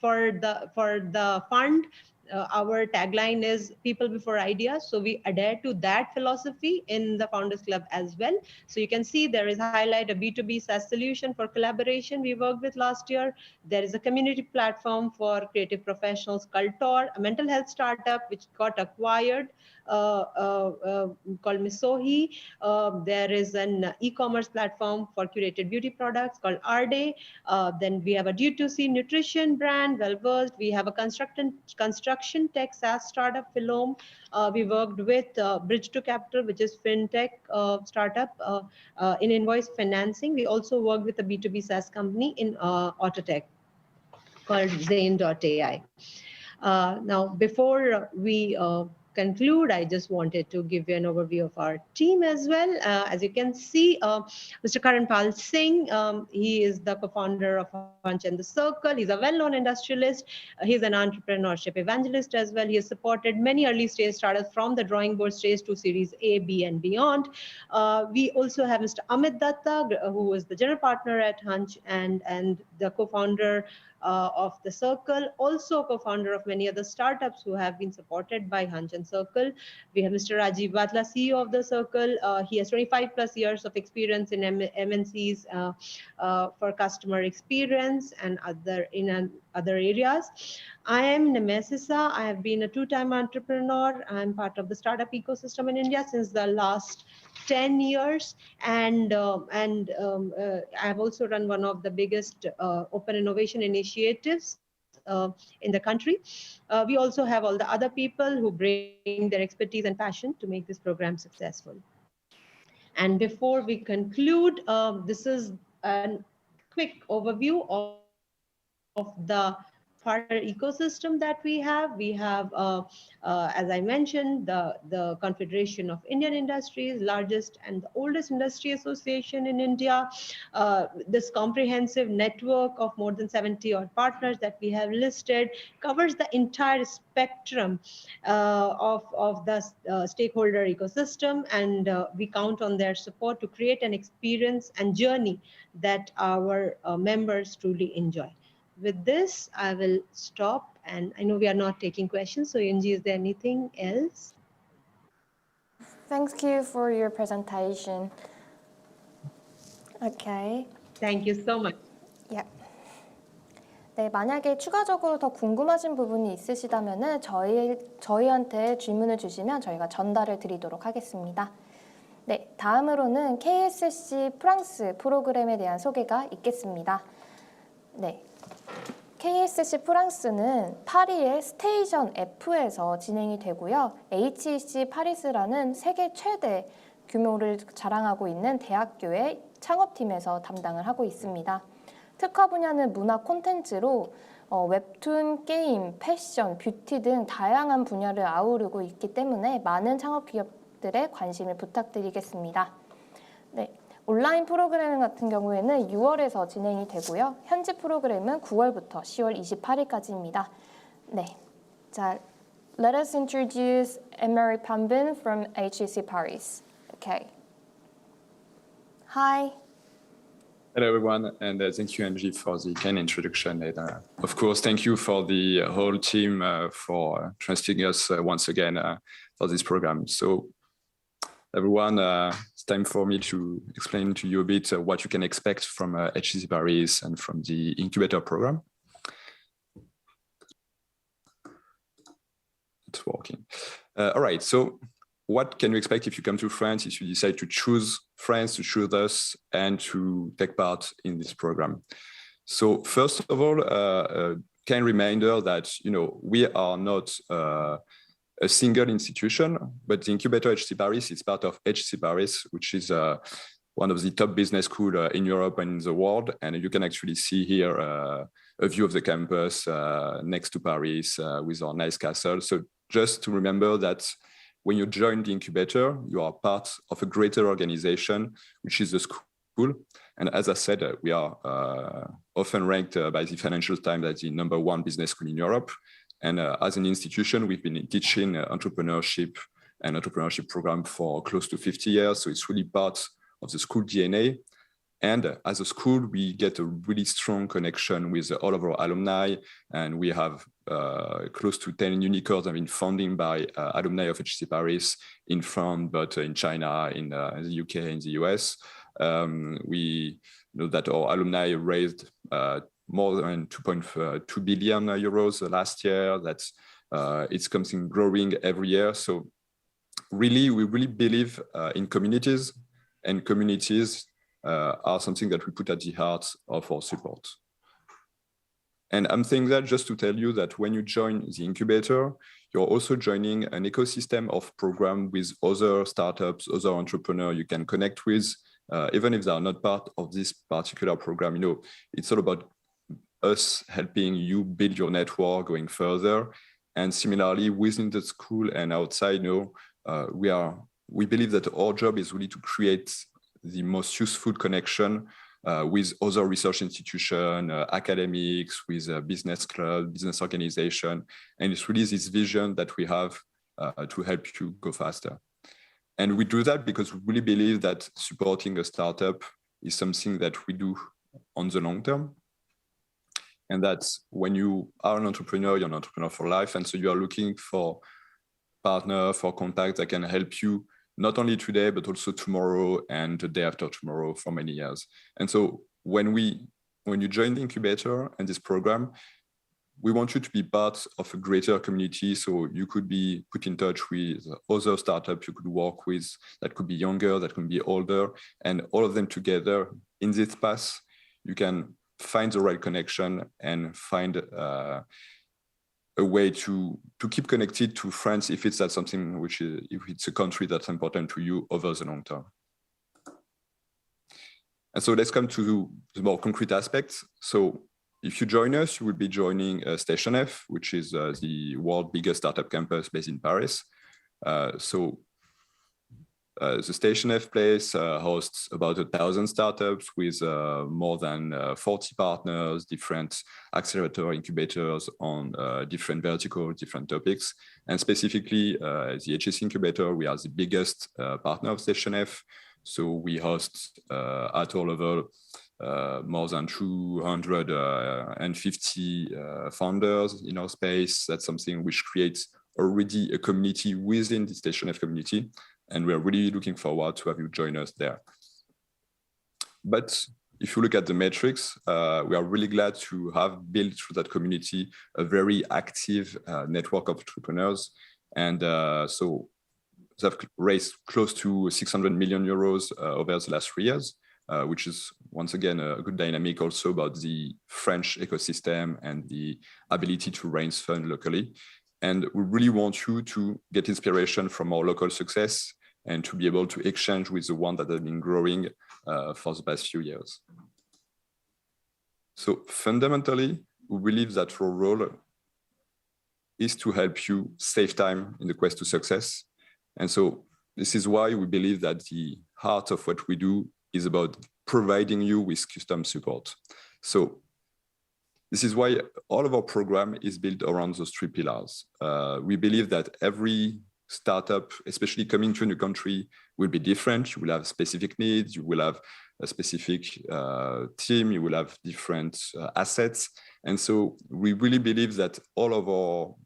for the fund, our tagline is people before ideas. So we adhere to that philosophy in the Founders Club as well. So you can see there is highlight a B2B SaaS solution for collaboration we worked with last year. There is a community platform for creative professionals, Cultor, a mental health startup which got acquired called Misohi. There is an e-commerce platform for curated beauty products called Arde. Then we have a D2C nutrition brand, Well-Versed. We have a construction tech SaaS startup, Philome. We worked with Bridge to Capital, which is fintech startup in invoice financing. We also worked with a B2B SaaS company in Autotech called Zane.ai. Now, before we conclude, I just wanted to give you an overview of our team as well. As you can see, Mr. Karanpal Singh, he is the co-founder of Hunch and the Circle. He's a well-known industrialist. He's an entrepreneurship evangelist as well. He has supported many early stage startups from the drawing board stage to Series A, B, and beyond. We also have Mr. Amit Datta, who is the general partner at Hunch and the co-founder of the Circle, also co-founder of many other startups who have been supported by Hunch and Circle. We have Mr. Rajiv Vatla, CEO of the Circle. He has 25 plus years of experience in MNCs for customer experience and other areas. I am Nemesisa. I have been a two-time entrepreneur. I'm part of the startup ecosystem in India since the last 10 years, and I have also run one of the biggest open innovation initiatives in the country. We also have all the other people who bring their expertise and passion to make this program successful. And before we conclude, this is a quick overview of the partner ecosystem that we have. We have, as I mentioned, the Confederation of Indian Industries, largest and the oldest industry association in India. This comprehensive network of more than 70 odd partners that we have listed covers the entire spectrum of the stakeholder ecosystem, and we count on their support to create an experience and journey that our members truly enjoy. With this, I will stop, and I know we are not taking questions. So Yunji, is there anything else? Thank you for your presentation. Okay. Thank you so much. Yeah. 네, 만약에 추가적으로 더 궁금하신 부분이 있으시다면은 저희한테 질문을 주시면 저희가 전달을 드리도록 하겠습니다. 네, 다음으로는 KSC 프랑스 프로그램에 대한 소개가 있겠습니다. 네. KSC 프랑스는 파리의 스테이션 F에서 진행이 되고요. HEC 파리스라는 세계 최대 규모를 자랑하고 있는 대학교의 창업팀에서 담당을 하고 있습니다. 특화 분야는 문화 콘텐츠로 웹툰, 게임, 패션, 뷰티 등 다양한 분야를 아우르고 있기 때문에 많은 창업 기업들의 관심을 부탁드리겠습니다. 네. 온라인 프로그램 같은 경우에는 6월에서 진행이 되고요. 현지 프로그램은 9월부터 10월 28일까지입니다. 네, 자, let us introduce Emery Pambin from HEC Paris. Okay. Hi. Hello, everyone, and thank you, Angie, for the kind introduction. And of course, thank you for the whole team for trusting us once again for this program. So, everyone, it's time for me to explain to you a bit what you can expect from HEC Paris and from the incubator program. It's working. All right, so what can you expect if you come to France, if you decide to choose France, to choose us, and to take part in this program? So first of all, kind reminder that, we are not a single institution, but the incubator HEC Paris is part of HEC Paris, which is one of the top business schools in Europe and in the world. And you can actually see here a view of the campus next to Paris with our nice castle. So just to remember that when you join the incubator, you are part of a greater organization, which is the school. And as I said, we are often ranked by the Financial Times as the #1 business school in Europe. And as an institution, we've been teaching entrepreneurship and entrepreneurship program for close to 50 years. So it's really part of the school DNA. And as a school, we get a really strong connection with all of our alumni, and we have close to 10 unicorns have been funded by alumni of HEC Paris in France, but in China, in the UK, in the US. We know that our alumni raised more than 2.2 billion euros last year. That's it's something growing every year. So really, we really believe in communities, and communities are something that we put at the heart of our support. And I'm saying that just to tell you that when you join the incubator, you're also joining an ecosystem of programs with other startups, other entrepreneurs you can connect with, even if they are not part of this particular program. You know, it's all about us helping you build your network going further. And similarly, within the school and outside, you know, we believe that our job is really to create the most useful connection with other research institutions, academics, with business club, business organization. And it's really this vision that we have to help you go faster. And we do that because we really believe that supporting a startup is something that we do on the long term. And that's when you are an entrepreneur, you're an entrepreneur for life. And so you are looking for partner, for contact that can help you not only today, but also tomorrow and the day after tomorrow for many years. And so when you join the incubator and this program, we want you to be part of a greater community. So you could be put in touch with other startups you could work with that could be younger, that could be older, and all of them together in this path, you can find the right connection and find a way to keep connected to France if it's something which is, if it's a country that's important to you over the long term. And so let's come to the more concrete aspects. So if you join us, you will be joining Station F, which is the world's biggest startup campus based in Paris. The Station F place hosts about 1,000 startups with more than 40 partners, different accelerator incubators on different verticals, different topics. And specifically, the HEC incubator, we are the biggest partner of Station F. So we host at all level more than 250 founders in our space. That's something which creates already a community within the Station F community. And we're really looking forward to have you join us there. But if you look at the metrics, we are really glad to have built through that community a very active network of entrepreneurs. And so they've raised close to 600 million euros over the last 3 years, which is once again a good dynamic also about the French ecosystem and the ability to raise funds locally. And we really want you to get inspiration from our local success and to be able to exchange with the one that has been growing for the past few years. So fundamentally, we believe that our role is to help you save time in the quest to success. And so this is why we believe that the heart of what we do is about providing you with custom support. So this is why all of our program is built around those 3 pillars. We believe that every startup, especially coming to a new country, will be different. You will have specific needs, you will have a specific team, you will have different assets. And so we really believe that all of our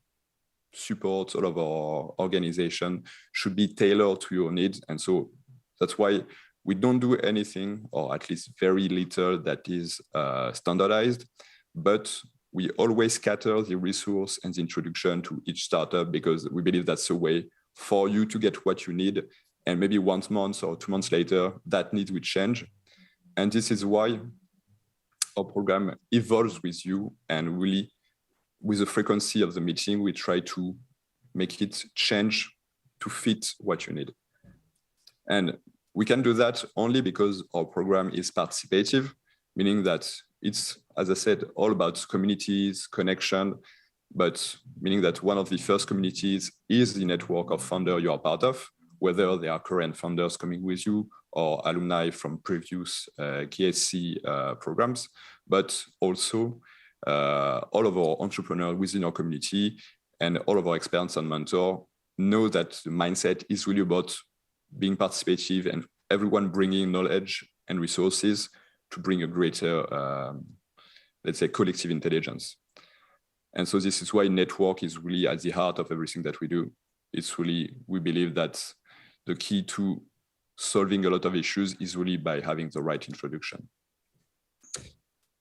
support, all of our organization should be tailored to your needs. And so that's why we don't do anything, or at least very little, that is standardized. But we always scatter the resource and the introduction to each startup because we believe that's a way for you to get what you need. And maybe 1 month or 2 months later, that need will change. And this is why our program evolves with you, and really with the frequency of the meeting, we try to make it change to fit what you need. And we can do that only because our program is participative, meaning that it's, as I said, all about communities, connection, but meaning that one of the first communities is the network of founders you are part of, whether they are current founders coming with you or alumni from previous KSC programs, but also all of our entrepreneurs within our community and all of our experts and mentors know that the mindset is really about being participative and everyone bringing knowledge and resources to bring a greater, let's say, collective intelligence. And so this is why network is really at the heart of everything that we do. It's really, we believe that the key to solving a lot of issues is really by having the right introduction.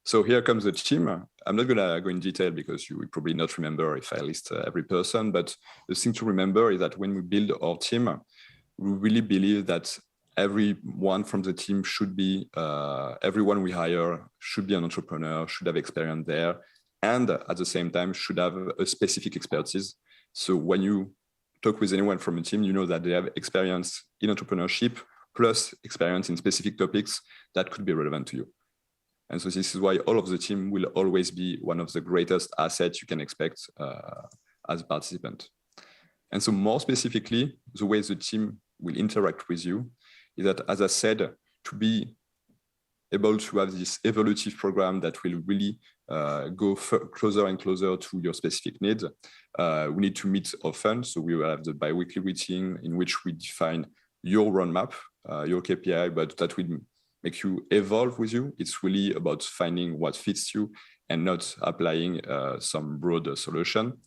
So here comes the team. I'm not gonna go in detail because you will probably not remember if I list every person, but the thing to remember is that when we build our team, we really believe that everyone from the team should be, everyone we hire should be an entrepreneur, should have experience there, and at the same time should have a specific expertise. So when you talk with anyone from a team, you know that they have experience in entrepreneurship plus experience in specific topics that could be relevant to you. And so this is why all of the team will always be one of the greatest assets you can expect as a participant. And so more specifically, the way the team will interact with you is that, as I said, to be able to have this evolutive program that will really go closer and closer to your specific needs, we need to meet often. So we will have the bi-weekly meeting in which we define your roadmap, your KPI, but that will make you evolve with you. It's really about finding what fits you and not applying some broader solution.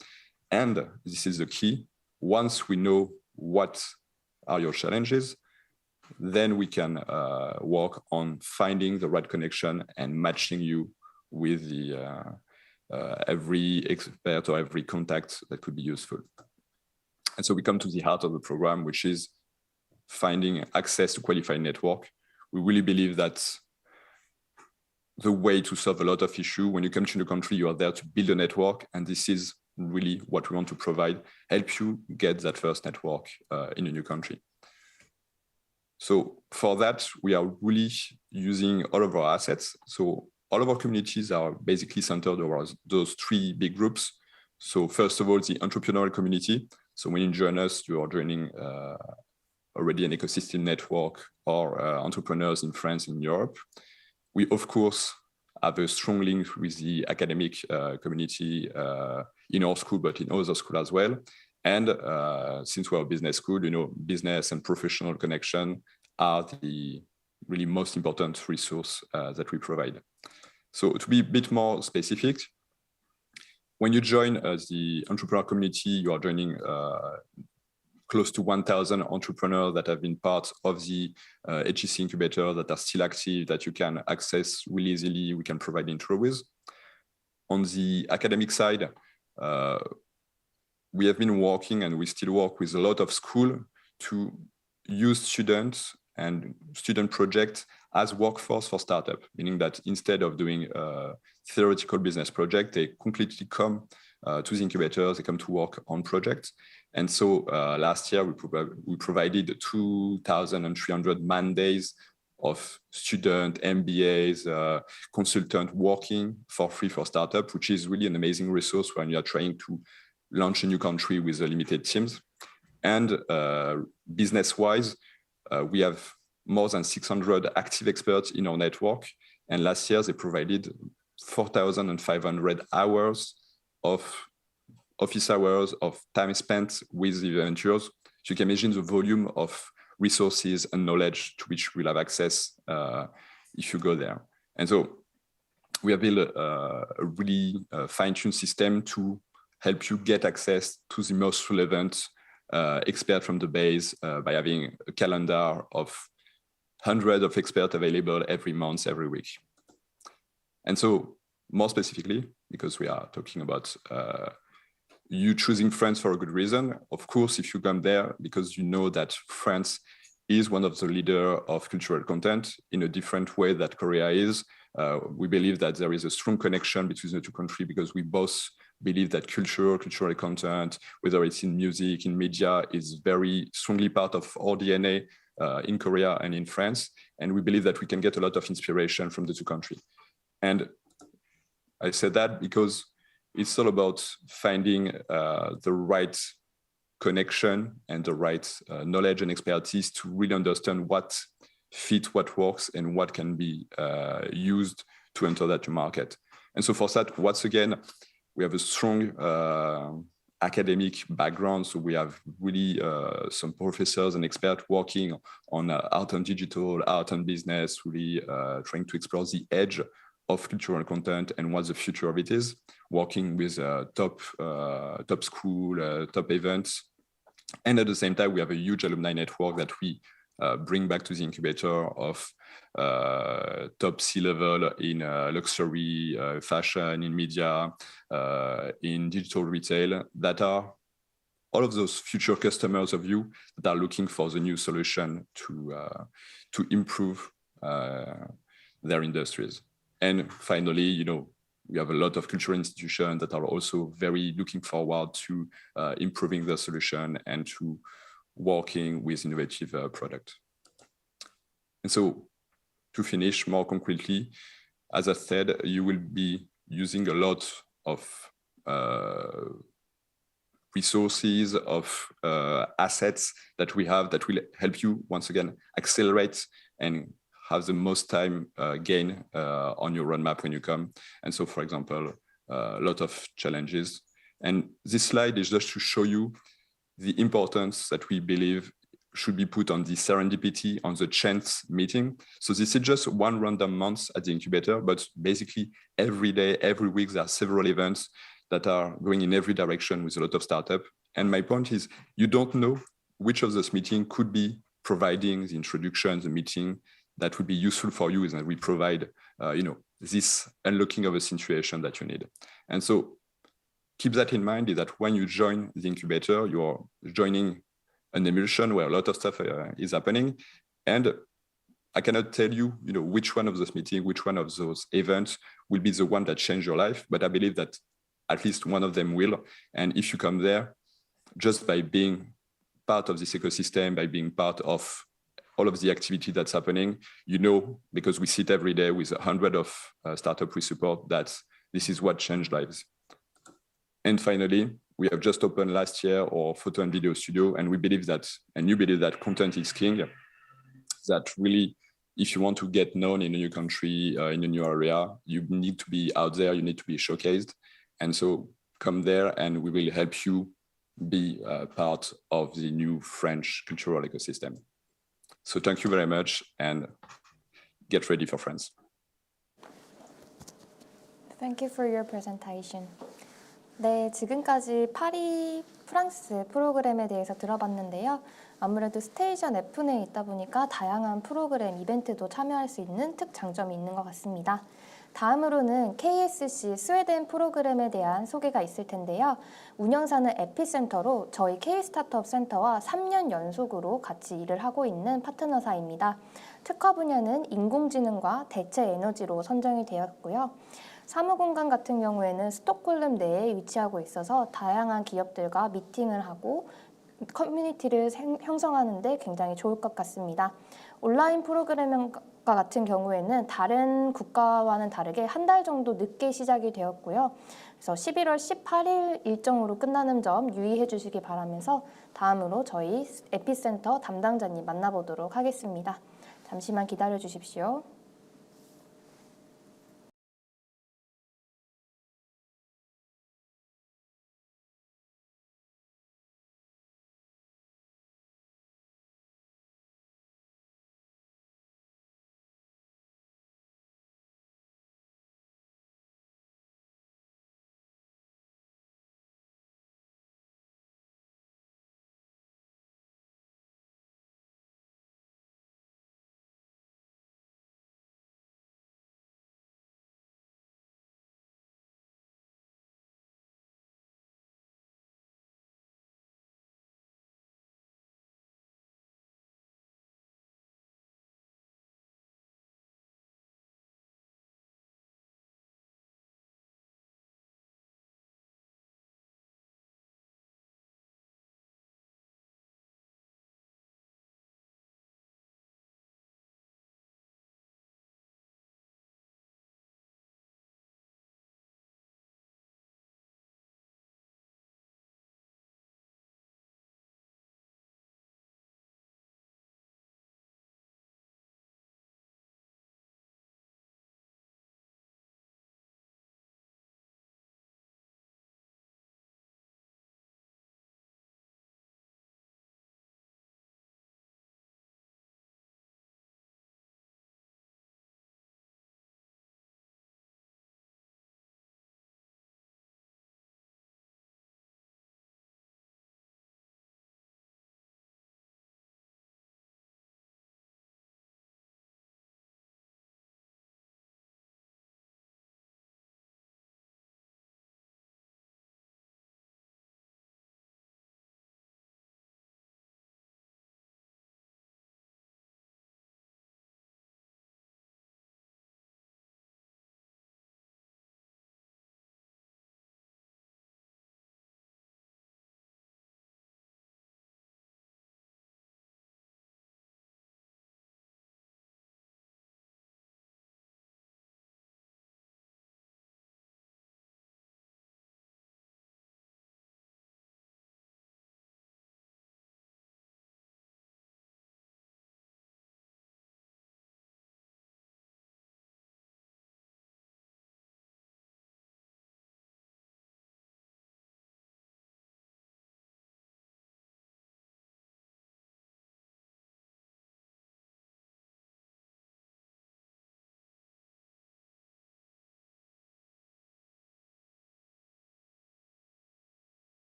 And this is the key. Once we know what are your challenges, then we can work on finding the right connection and matching you with the every expert or every contact that could be useful. And so we come to the heart of the program, which is finding access to qualified network. We really believe that the way to solve a lot of issues, when you come to the country, you are there to build a network. And this is really what we want to provide, help you get that first network in a new country. So for that, we are really using all of our assets. So all of our communities are basically centered around those three big groups. So first of all, the entrepreneurial community. So when you join us, you are joining already an ecosystem network or entrepreneurs in France and Europe. We, of course, have a strong link with the academic community in our school, but in other schools as well. And since we're a business school, you know, business and professional connection are the really most important resource that we provide. So to be a bit more specific, when you join the entrepreneur community, you are joining close to 1,000 entrepreneurs that have been part of the HEC incubator that are still active, that you can access really easily, we can provide intro with. On the academic side, we have been working and we still work with a lot of schools to use students and student projects as workforce for startup, meaning that instead of doing a theoretical business project, they completely come to the incubators, they come to work on projects. And so last year, we provided 2,300 man days of student, MBAs, consultant working for free for startup, which is really an amazing resource when you are trying to launch a new country with limited teams. And business-wise, we have more than 600 active experts in our network. And last year, they provided 4,500 hours of office hours of time spent with the volunteers. So you can imagine the volume of resources and knowledge to which we'll have access if you go there. And so we have built a really fine-tuned system to help you get access to the most relevant expert from the base by having a calendar of hundreds of experts available every month, every week. And so more specifically, because we are talking about you choosing France for a good reason. Of course, if you come there because you know that France is one of the leaders of cultural content in a different way that Korea is, we believe that there is a strong connection between the two countries because we both believe that cultural content, whether it's in music, in media, is very strongly part of our DNA in Korea and in France. And we believe that we can get a lot of inspiration from the two countries. And I said that because it's all about finding the right connection and the right knowledge and expertise to really understand what fits, what works, and what can be used to enter that market. And so for that, once again, we have a strong academic background. So we have really some professors and experts working on art and digital, art and business, really trying to explore the edge of cultural content and what the future of it is, working with top school, top events. And at the same time, we have a huge alumni network that we bring back to the incubator of top C-level in luxury, fashion, in media, in digital retail, that are all of those future customers of you that are looking for the new solution to improve their industries. And finally, we have a lot of cultural institutions that are also very looking forward to improving their solution and to working with innovative product. And so to finish more concretely, as I said, you will be using a lot of resources, of assets that we have that will help you, once again, accelerate and have the most time gain on your roadmap when you come. And so, for example, a lot of challenges. And this slide is just to show you the importance that we believe should be put on the serendipity, on the chance meeting. So this is just one random month at the incubator, but basically every day, every week, there are several events that are going in every direction with a lot of startup. And my point is, you don't know which of those meetings could be providing the introduction, the meeting that would be useful for you, is that we provide, this unlocking of a situation that you need. And so keep that in mind, is that when you join the incubator, you're joining an emulsion where a lot of stuff is happening. And I cannot tell you, which one of those meetings, which one of those events will be the one that changed your life, but I believe that at least one of them will. And if you come there, just by being part of this ecosystem, by being part of all of the activity that's happening, because we sit every day with 100 of startups we support, that this is what changed lives. And finally, we have just opened last year our photo and video studio, and we believe that, and you believe that content is king, that really, if you want to get known in a new country, in a new area, you need to be out there, you need to be showcased. And so come there and we will help you be part of the new French cultural ecosystem. So thank you very much and get ready for France. Thank you for your presentation. 네, 지금까지 파리 프랑스 프로그램에 대해서 들어봤는데요. 아무래도 스테이션 F내에 있다 보니까 다양한 프로그램, 이벤트도 참여할 수 있는 특장점이 있는 것 같습니다. 다음으로는 KSC 스웨덴 프로그램에 대한 소개가 있을 텐데요. 운영사는 에피센터로 저희 K-스타트업 센터와 3년 연속으로 같이 일을 하고 있는 파트너사입니다. 특화 분야는 인공지능과 대체 에너지로 선정이 되었고요. 사무공간 같은 경우에는 스톡홀름 내에 위치하고 있어서 다양한 기업들과 미팅을 하고 커뮤니티를 형성하는 데 굉장히 좋을 것 같습니다. 온라인 프로그램과 같은 경우에는 다른 국가와는 다르게 한 달 정도 늦게 시작이 되었고요. 그래서 11월 18일 일정으로 끝나는 점 유의해 주시기 바라면서 다음으로 저희 에피센터 담당자님 만나보도록 하겠습니다. 잠시만 기다려 주십시오.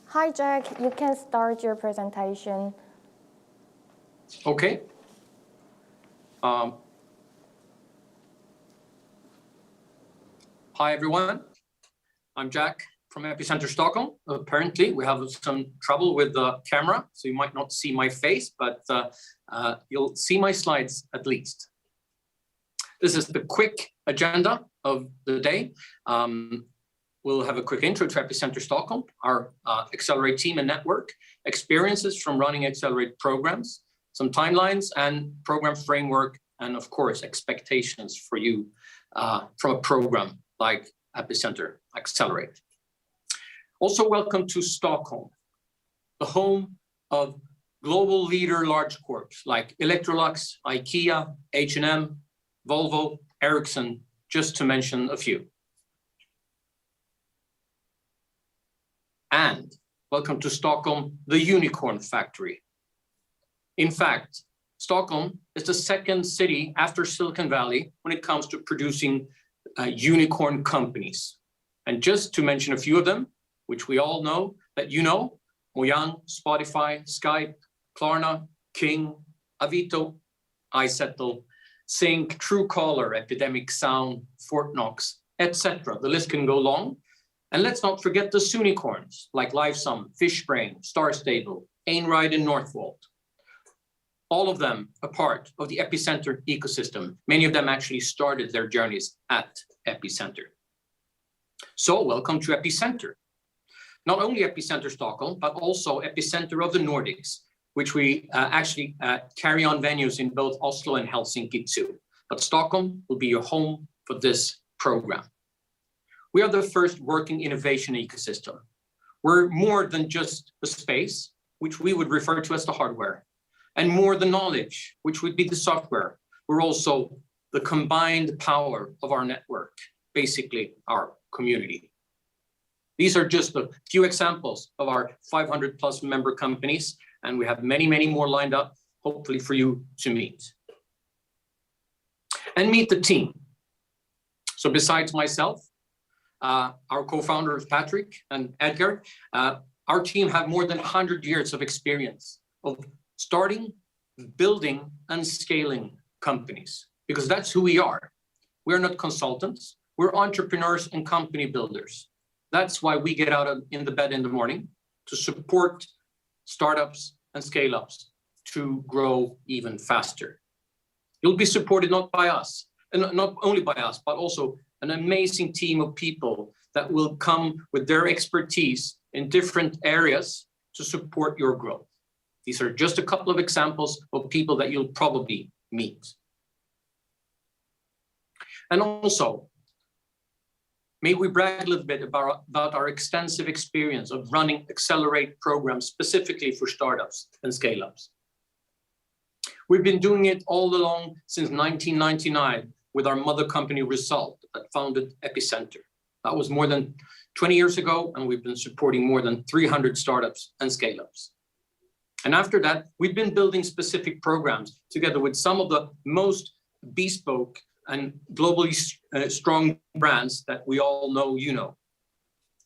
Hi, Jack. You can start your presentation. Okay. Hi, everyone. I'm Jack from Epicenter Stockholm. Apparently, we have some trouble with the camera, so you might not see my face, but you'll see my slides at least. This is the quick agenda of the day. We'll have a quick intro to Epicenter Stockholm, our Accelerate team and network, experiences from running Accelerate programs, some timelines and program framework, and of course, expectations for you from a program like Epicenter Accelerate. Also, welcome to Stockholm, the home of global leader large corps like Electrolux, IKEA, H&M, Volvo, Ericsson, just to mention a few. And welcome to Stockholm, the unicorn factory. In fact, Stockholm is the second city after Silicon Valley when it comes to producing unicorn companies. And just to mention a few of them, which we all know, that you know, Mojang, Spotify, Skype, Klarna, King, Avito, iSettle, Sync, Truecaller, Epidemic Sound, Fortnox, etc. The list can go long. And let's not forget the Sunicorns like Livesum, Fishbrain, Star Stable, Einride, and Northvolt. All of them a part of the Epicenter ecosystem. Many of them actually started their journeys at Epicenter. So welcome to Epicenter. Not only Epicenter Stockholm, but also Epicenter of the Nordics, which we actually carry on venues in both Oslo and Helsinki too. But Stockholm will be your home for this program. We are the first working innovation ecosystem. We're more than just the space, which we would refer to as the hardware, and more the knowledge, which would be the software. We're also the combined power of our network, basically our community. These are just a few examples of our 500 plus member companies, and we have many, many more lined up, hopefully for you to meet. And meet the team. So besides myself, our co-founders, Patrick and Edgar, our team have more than 100 years of experience of starting, building, and scaling companies, because that's who we are. We're not consultants, we're entrepreneurs and company builders. That's why we get out in the bed in the morning to support startups and scale-ups to grow even faster. You'll be supported not by us, and not only by us, but also an amazing team of people that will come with their expertise in different areas to support your growth. These are just a couple of examples of people that you'll probably meet. And also, may we brag a little bit about our extensive experience of running Accelerate programs specifically for startups and scale-ups. We've been doing it all along since 1999 with our mother company Result that founded Epicenter. That was more than 20 years ago, and we've been supporting more than 300 startups and scale-ups. And after that, we've been building specific programs together with some of the most bespoke and globally strong brands that we all know, you know,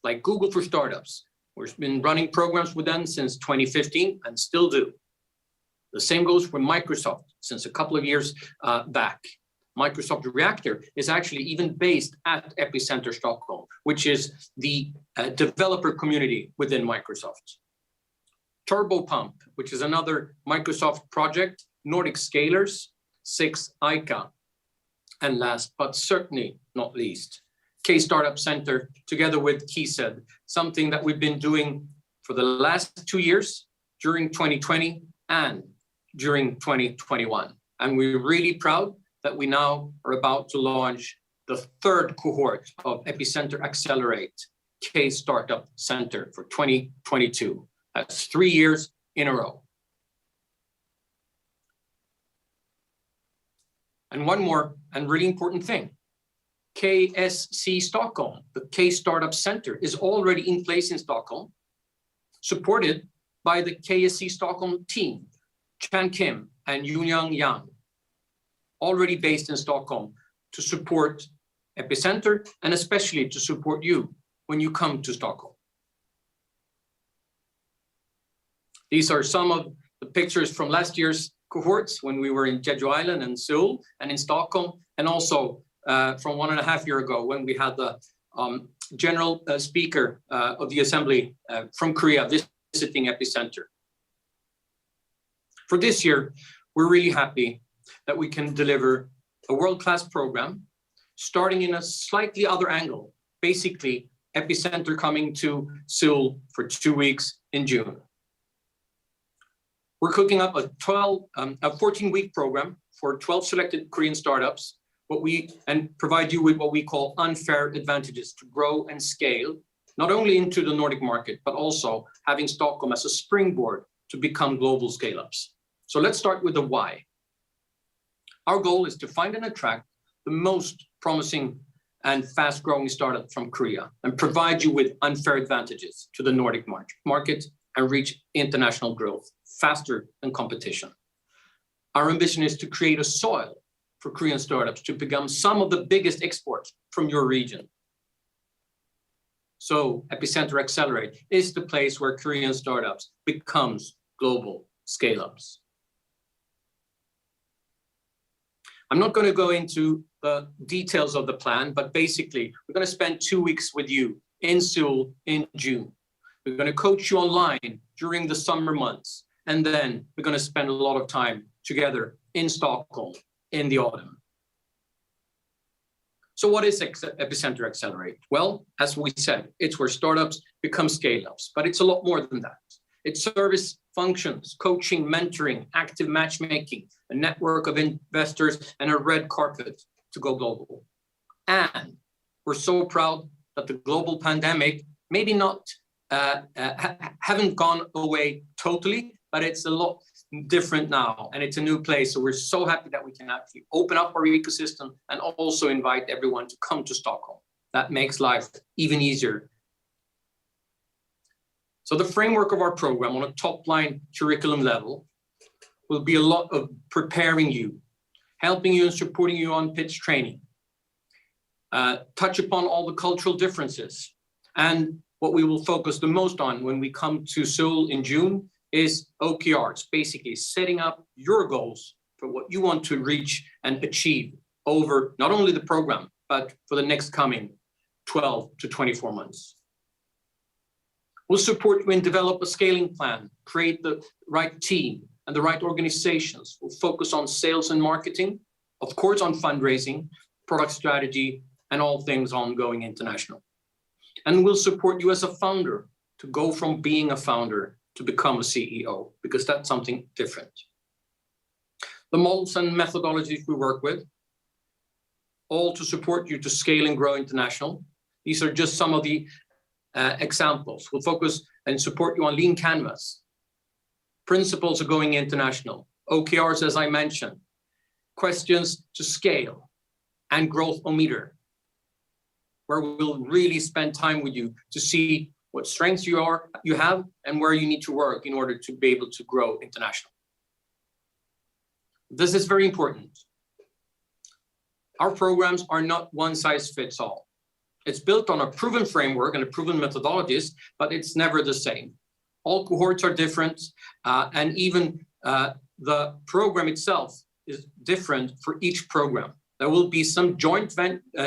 like Google for Startups. We've been running programs with them since 2015 and still do. The same goes for Microsoft since a couple of years back. Microsoft Reactor is actually even based at Epicenter Stockholm, which is the developer community within Microsoft. Turbo Pump, which is another Microsoft project, Nordic Scalers, 6 ICA, and last but certainly not least, K-Startup Center together with KeySed, something that we've been doing for the last 2 years during 2020 and during 2021. And we're really proud that we now are about to launch the third cohort of Epicenter Accelerate K-Startup Center for 2022. That's 3 years in a row. And one more and really important thing, KSC Stockholm, the K-Startup Center, is already in place in Stockholm, supported by the KSC Stockholm team, Chan Kim and Yoon Yang, already based in Stockholm to support Epicenter and especially to support you when you come to Stockholm. These are some of the pictures from last year's cohorts when we were in Jeju Island and Seoul and in Stockholm, and also from 1.5 years ago when we had the general speaker of the assembly from Korea visiting Epicenter. For this year, we're really happy that we can deliver a world-class program starting in a slightly other angle, basically Epicenter coming to Seoul for 2 weeks in June. We're cooking up a 14-week program for 12 selected Korean startups, and provide you with what we call unfair advantages to grow and scale, not only into the Nordic market, but also having Stockholm as a springboard to become global scale-ups. So let's start with the why. Our goal is to find and attract the most promising and fast-growing startup from Korea and provide you with unfair advantages to the Nordic market and reach international growth faster than competition. Our ambition is to create a soil for Korean startups to become some of the biggest exports from your region. So Epicenter Accelerate is the place where Korean startups becomes global scale-ups. I'm not going to go into the details of the plan, but basically we're going to spend 2 weeks with you in Seoul in June. We're going to coach you online during the summer months, and then we're going to spend a lot of time together in Stockholm in the autumn. So what is Epicenter Accelerate? Well, as we said, it's where startups become scale-ups, but it's a lot more than that. It's service functions, coaching, mentoring, active matchmaking, a network of investors, and a red carpet to go global. And we're so proud that the global pandemic maybe not haven't gone away totally, but it's a lot different now, and it's a new place. So we're so happy that we can actually open up our ecosystem and also invite everyone to come to Stockholm. That makes life even easier. So the framework of our program on a top-line curriculum level will be a lot of preparing you, helping you and supporting you on pitch training, touch upon all the cultural differences. And what we will focus the most on when we come to Seoul in June is OKRs, basically setting up your goals for what you want to reach and achieve over not only the program, but for the next coming 12 to 24 months. We'll support you and develop a scaling plan, create the right team and the right organizations. We'll focus on sales and marketing, of course on fundraising, product strategy, and all things ongoing international. And we'll support you as a founder to go from being a founder to become a CEO, because that's something different. The models and methodologies we work with, all to support you to scale and grow international. These are just some of the examples. We'll focus and support you on lean canvas, principles of going international, OKRs, as I mentioned, questions to scale, and growth-o-meter, where we'll really spend time with you to see what strengths you have and where you need to work in order to be able to grow international. This is very important. Our programs are not one size fits all. It's built on a proven framework and a proven methodologies, but it's never the same. All cohorts are different, and even the program itself is different for each program. There will be some joint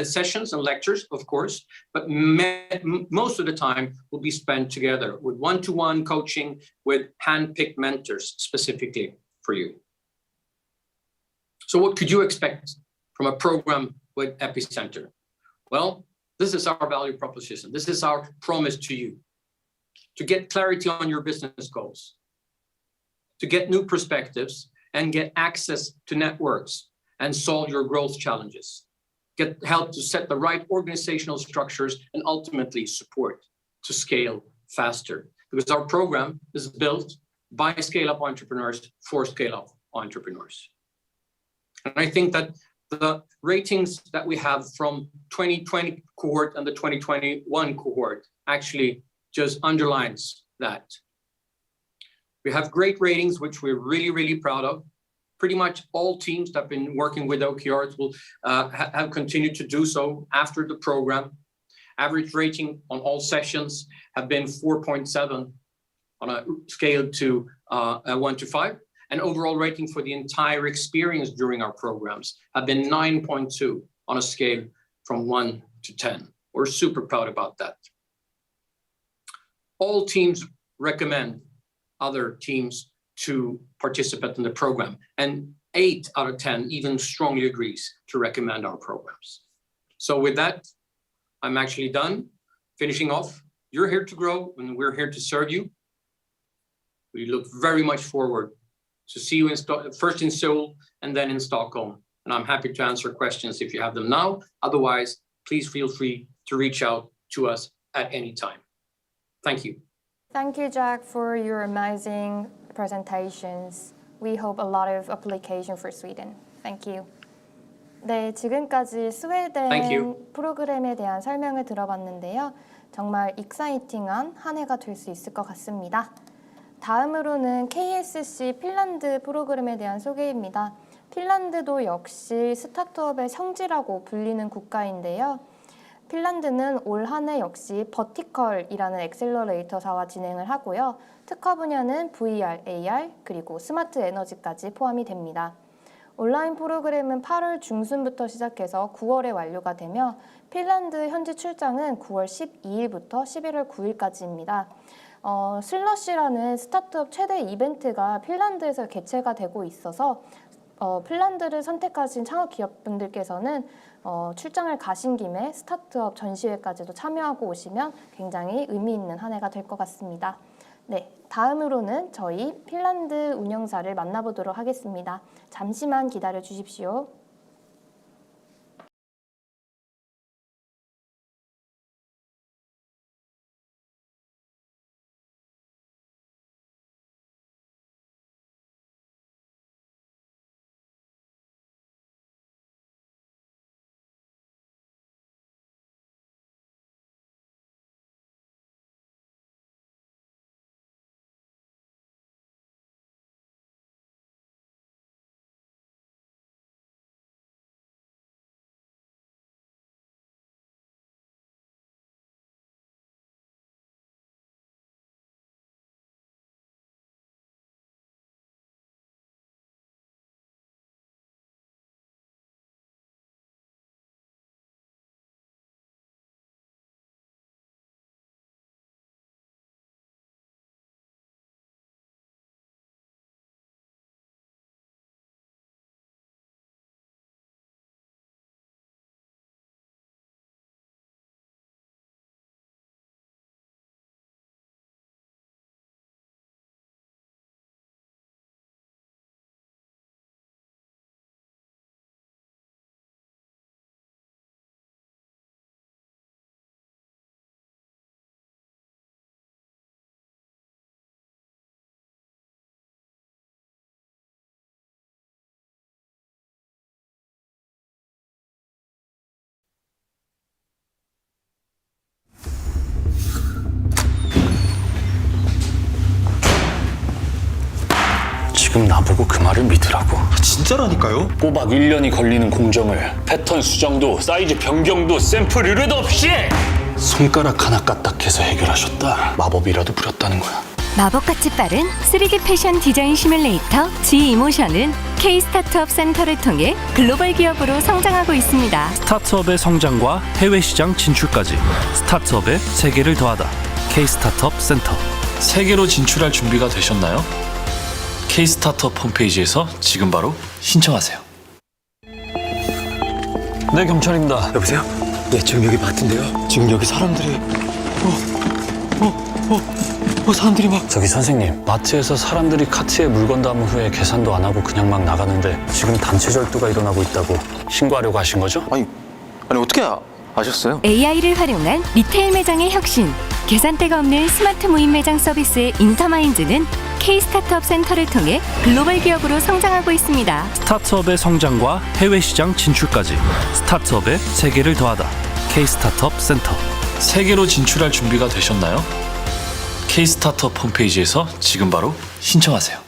sessions and lectures, of course, but most of the time will be spent together with one-to-one coaching with hand-picked mentors specifically for you. So what could you expect from a program with Epicenter? Well, this is our value proposition. This is our promise to you. To get clarity on your business goals, to get new perspectives and get access to networks and solve your growth challenges, get help to set the right organizational structures and ultimately support to scale faster. Because our program is built by scale-up entrepreneurs for scale-up entrepreneurs. And I think that the ratings that we have from 2020 cohort and the 2021 cohort actually just underlines that. We have great ratings, which we're really, really proud of. Pretty much all teams that have been working with OKRs will have continued to do so after the program. Average rating on all sessions have been 4.7 on a scale to at 1 to 5. And overall rating for the entire experience during our programs have been 9.2 on a scale from 1 to 10. We're super proud about that. All teams recommend other teams to participate in the program, and 8 out of 10 even strongly agrees to recommend our programs. So with that, I'm actually done. Finishing off, you're here to grow and we're here to serve you. We look very much forward to see you first in Seoul and then in Stockholm. And I'm happy to answer questions if you have them now. Otherwise, please feel free to reach out to us at any time. Thank you. Thank you, Jack, for your amazing presentations. We hope a lot of application for Sweden. Thank you. 네, 지금까지 스웨덴 프로그램에 대한 설명을 들어봤는데요. 정말 익사이팅한 한 해가 될 수 있을 것 같습니다. 다음으로는 KSC 핀란드 프로그램에 대한 소개입니다. 핀란드도 역시 스타트업의 성지라고 불리는 국가인데요. 핀란드는 올 한 해 역시 버티컬이라는 엑셀러레이터사와 진행을 하고요. 특화 분야는 VR, AR, 그리고 스마트 에너지까지 포함이 됩니다. 온라인 프로그램은 8월 중순부터 시작해서 9월에 완료가 되며 핀란드 현지 출장은 9월 12일부터 11월 9일까지입니다. 슬러시라는 스타트업 최대 이벤트가 핀란드에서 개최가 되고 있어서 핀란드를 선택하신 창업 기업분들께서는 출장을 가신 김에 스타트업 전시회까지도 참여하고 오시면 굉장히 의미 있는 한 해가 될 것 같습니다. 네, 다음으로는 저희 핀란드 운영사를 만나보도록 하겠습니다. 잠시만 기다려 주십시오. 지금 나보고 그 말을 믿으라고? 진짜라니까요? 꼬박 1년이 걸리는 공정을 패턴 수정도 사이즈 변경도 샘플 의뢰도 없이 손가락 하나 까딱해서 해결하셨다. 마법이라도 부렸다는 거야. 마법같이 빠른 3D 패션 디자인 시뮬레이터 G-이모션은 K-스타트업 센터를 통해 글로벌 기업으로 성장하고 있습니다. 스타트업의 성장과 해외 시장 진출까지 스타트업의 세계를 더하다. K-스타트업 센터. 세계로 진출할 준비가 되셨나요? K-스타트업 홈페이지에서 지금 바로 신청하세요. 네, 경찰입니다. 여보세요? 네, 지금 여기 마트인데요. 지금 여기 사람들이 사람들이 막 저기 선생님, 마트에서 사람들이 카트에 물건 담은 후에 계산도 안 하고 그냥 막 나가는데 지금 단체 절도가 일어나고 있다고 신고하려고 하신 거죠? 아니 어떻게 아셨어요? AI를 활용한 리테일 매장의 혁신, 계산대가 없는 스마트 무인 매장 서비스의 인터마인즈는 K-스타트업 센터를 통해 글로벌 기업으로 성장하고 있습니다. 스타트업의 성장과 해외 시장 진출까지 스타트업의 세계를 더하다. K-스타트업 센터. 세계로 진출할 준비가 되셨나요? K-스타트업 홈페이지에서 지금 바로 신청하세요.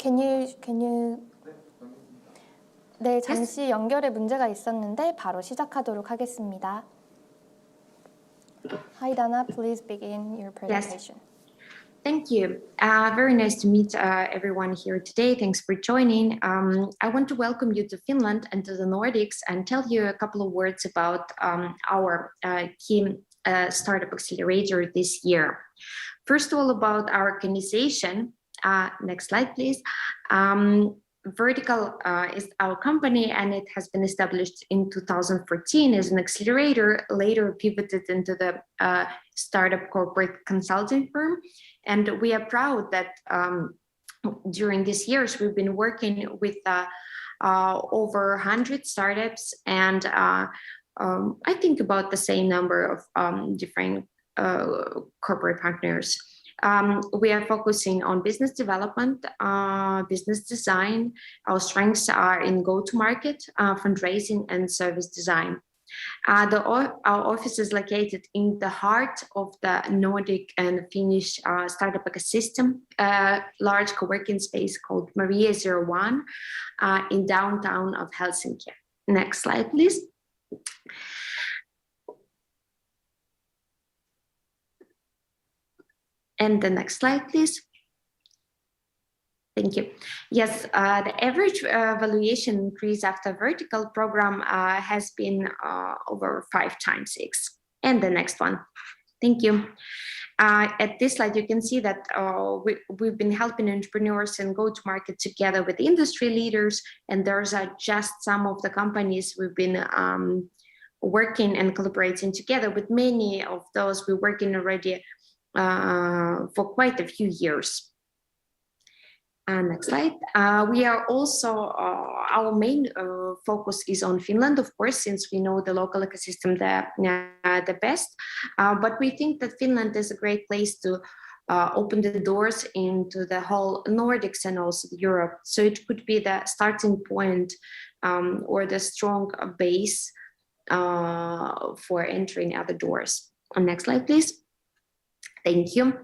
Can you 네, 잠시 연결에 문제가 있었는데 바로 시작하도록 하겠습니다. Hi Dana, please begin your presentation. Thank you. Very nice to meet everyone here today. Thanks for joining. I want to welcome you to Finland and to the Nordics and tell you a couple of words about our key startup accelerator this year. First of all, about our organization. Next slide, please. Vertical is our company, and it has been established in 2014 as an accelerator, later pivoted into the startup corporate consulting firm. And we are proud that during these years, we've been working with over 100 startups and I think about the same number of different corporate partners. We are focusing on business development, business design. Our strengths are in go-to-market, fundraising, and service design. Our office is located in the heart of the Nordic and Finnish startup ecosystem, a large co-working space called Maria 01 in downtown of Helsinki. Next slide, please. And the next slide, please. Thank you. Yes, the average valuation increase after vertical program has been over 5 times X. And the next one. Thank you. At this slide, you can see that we've been helping entrepreneurs and go-to-market together with industry leaders. And those are just some of the companies we've been working and collaborating together with. Many of those we're working already for quite a few years. Next slide. We are also, our main focus is on Finland, of course, since we know the local ecosystem the best. But we think that Finland is a great place to open the doors into the whole Nordics and also Europe. So it could be the starting point or the strong base for entering other doors. Next slide, please. Thank you.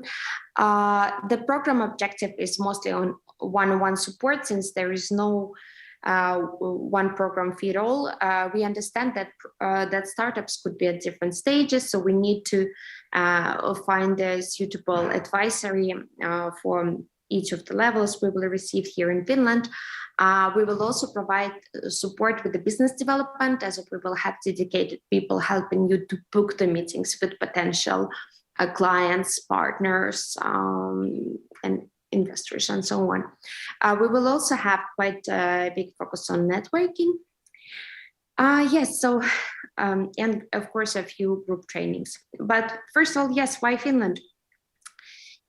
The program objective is mostly on one-on-one support, since there is no one program fit all. We understand that that startups could be at different stages, so we need to find a suitable advisory for each of the levels we will receive here in Finland. We will also provide support with the business development, as we will have dedicated people helping you to book the meetings with potential clients, partners, and investors, and so on. We will also have quite a big focus on networking. Yes, so, and of course, a few group trainings. But first of all, yes, why Finland?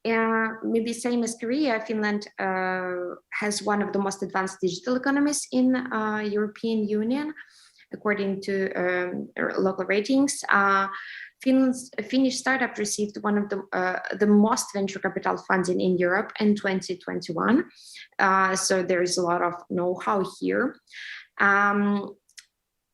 Maybe same as Korea, Finland has one of the most advanced digital economies in European Union, according to local ratings. Finnish startup received one of the most venture capital funding in Europe in 2021. So there is a lot of know-how here.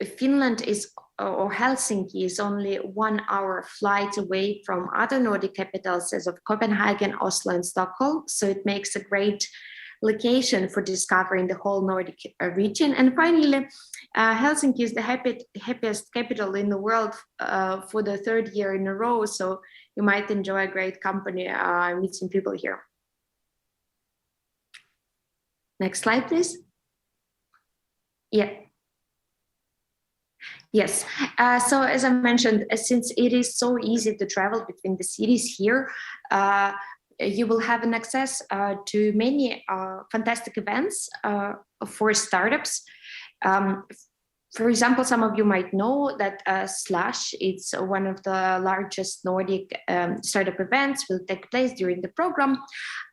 Finland is, or Helsinki is only 1 hour flight away from other Nordic capitals as of Copenhagen, Oslo, and Stockholm. So it makes a great location for discovering the whole Nordic region. And finally, Helsinki is the happiest capital in the world for the 3rd year in a row. So you might enjoy a great company, meet some people here. Next slide, please. Yeah. Yes. So as I mentioned, since it is so easy to travel between the cities here, you will have an access to many fantastic events for startups. For example, some of you might know that Slash, it's one of the largest Nordic startup events, will take place during the program.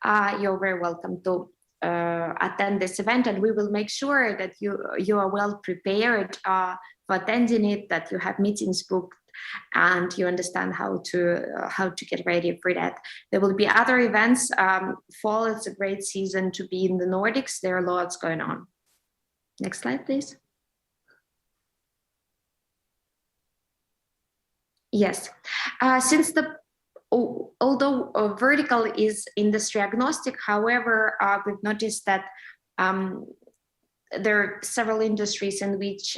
You're very welcome to attend this event, and we will make sure that you are well prepared for attending it, that you have meetings booked, and you understand how to get ready for that. There will be other events. Fall is a great season to be in the Nordics. There are lots going on. Next slide, please. Yes, since the although vertical is industry agnostic, however, we've noticed that there are several industries in which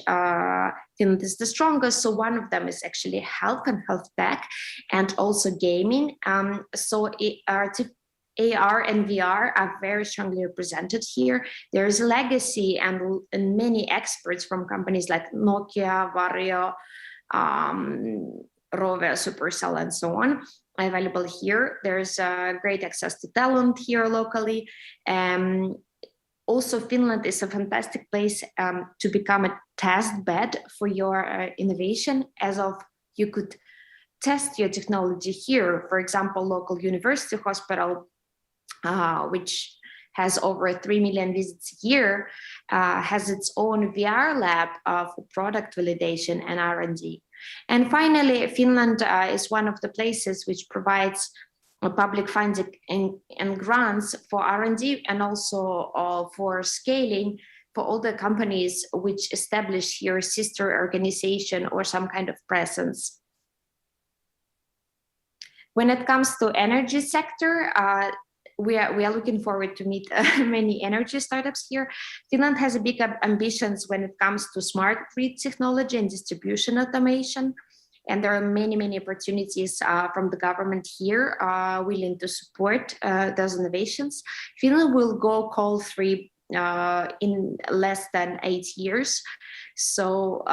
Finland is the strongest. So one of them is actually health and health tech, and also gaming. So AR and VR are very strongly represented here. There is a legacy and many experts from companies like Nokia, Vario, Rove, Supercell, and so on available here. There's great access to talent here locally. Also, Finland is a fantastic place to become a test bed for your innovation, as of you could test your technology here. For example, local university hospital, which has over 3 million visits a year, has its own VR lab for product validation and R&D. And finally, Finland is one of the places which provides public funds and grants for R&D, and also for scaling for all the companies which establish here sister organization or some kind of presence. When it comes to energy sector, we are looking forward to meet many energy startups here. Finland has a big ambitions when it comes to smart grid technology and distribution automation. And there are many, many opportunities from the government here willing to support those innovations. Finland will go coal-free in less than 8 years. So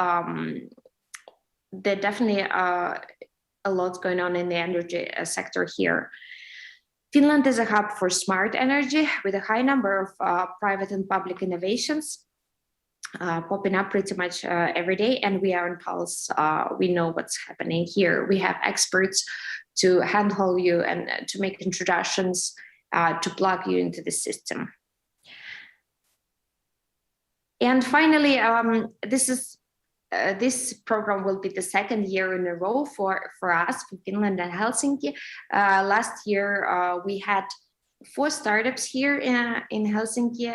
there definitely a lot going on in the energy sector here. Finland is a hub for smart energy with a high number of private and public innovations popping up pretty much every day, and we are on pulse. We know what's happening here. We have experts to handhold you and to make introductions to plug you into the system. And finally, this program will be the second year in a row for us, for Finland and Helsinki. Last year, we had 4 startups here in Helsinki,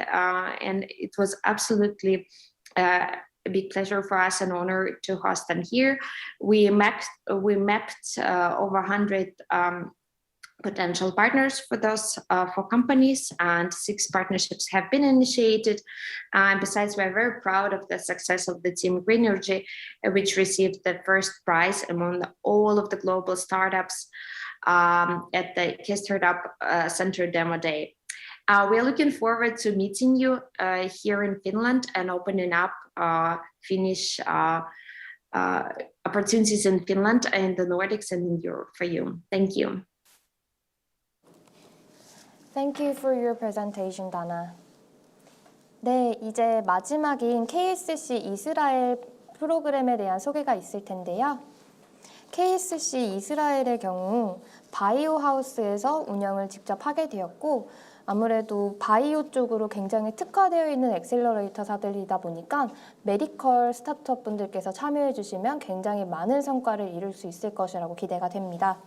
and it was absolutely a big pleasure for us, an honor to host them here. We mapped over 100 potential partners for those 4 companies, and 6 partnerships have been initiated. Besides, we're very proud of the success of the team Greenergy, which received the first prize among all of the global startups at the K-Startup Center Demo Day. We're looking forward to meeting you here in Finland and opening up Finnish opportunities in Finland and the Nordics and in Europe for you. Thank you. Thank you for your presentation, Dana. 네, 이제 마지막인 KSC 이스라엘 프로그램에 대한 소개가 있을 텐데요. KSC 이스라엘의 경우 바이오 하우스에서 운영을 직접 하게 되었고, 아무래도 바이오 쪽으로 굉장히 특화되어 있는 엑셀러레이터사들이다 보니까 메디컬 스타트업 분들께서 참여해 주시면 굉장히 많은 성과를 이룰 수 있을 것이라고 기대가 됩니다.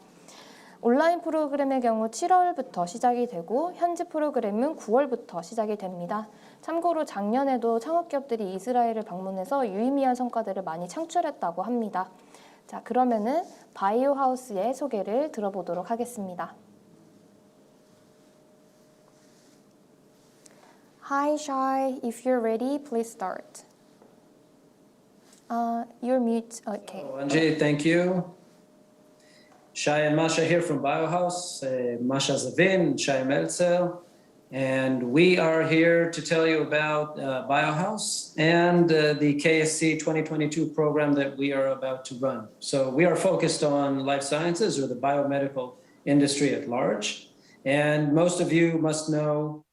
온라인 프로그램의 경우 7월부터 시작이 되고 현지 프로그램은 9월부터 시작이 됩니다. 참고로 작년에도 창업기업들이 이스라엘을 방문해서 유의미한 성과들을 많이 창출했다고 합니다. 자, 그러면은 바이오 하우스의 소개를 들어보도록 하겠습니다. Hi, Shai. If you're ready, please start. You're mute. Okay. Angie, thank you. Shai and Masha here from Biohouse, Masha Zavin, Shai Meltzer, and we are here to tell you about Biohouse and the KSC 2022 program that we are about to run. So we are focused on life sciences or the biomedical industry at large, and most of you must know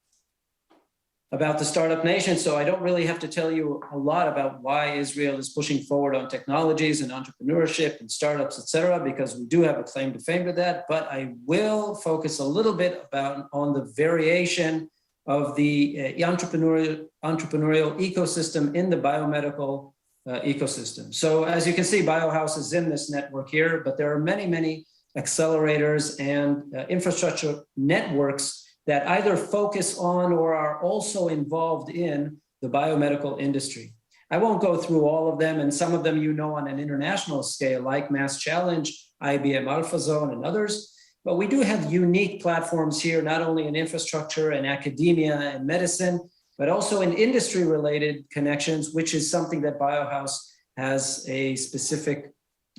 about the startup nation, so I don't really have to tell you a lot about why Israel is pushing forward on technologies and entrepreneurship and startups, etc., because we do have a claim to fame to that. But I will focus a little bit on the variation of the entrepreneurial ecosystem in the biomedical ecosystem. So as you can see, Biohouse is in this network here, but there are many, many accelerators and infrastructure networks that either focus on or are also involved in the biomedical industry. I won't go through all of them, and some of them you know on an international scale, like Mass Challenge, IBM AlphaZone, and others. But we do have unique platforms here, not only in infrastructure and academia and medicine, but also in industry-related connections, which is something that Biohouse has a specific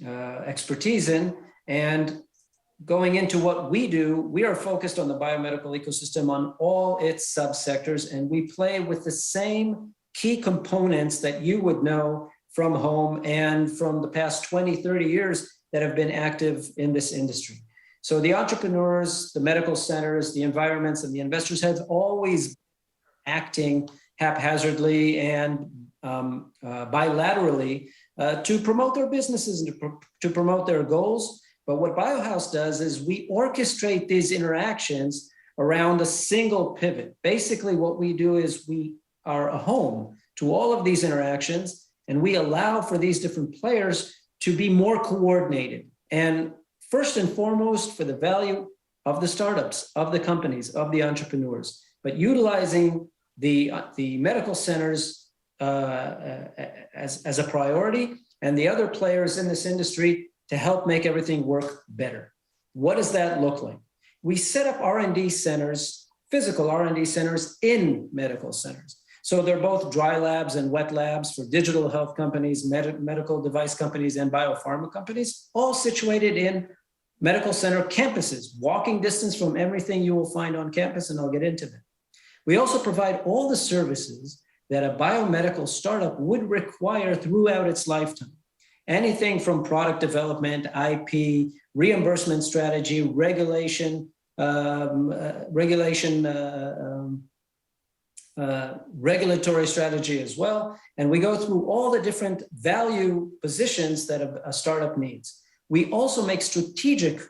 expertise in. And going into what we do, we are focused on the biomedical ecosystem on all its subsectors, and we play with the same key components that you would know from home and from the past 20, 30 years that have been active in this industry. So the entrepreneurs, the medical centers, the environments, and the investors have always acting haphazardly and bilaterally to promote their businesses and to promote their goals. But what Biohouse does is we orchestrate these interactions around a single pivot. Basically, what we do is we are a home to all of these interactions, and we allow for these different players to be more coordinated. And first and foremost, for the value of the startups, of the companies, of the entrepreneurs, but utilizing the medical centers as a priority, and the other players in this industry to help make everything work better. What does that look like? We set up R&D centers, physical R&D centers in medical centers. So they're both dry labs and wet labs for digital health companies, medical device companies, and biopharma companies, all situated in medical center campuses, walking distance from everything you will find on campus, and I'll get into that. We also provide all the services that a biomedical startup would require throughout its lifetime. Anything from product development, IP, reimbursement strategy, regulatory strategy as well. And we go through all the different value positions that a startup needs. We also make strategic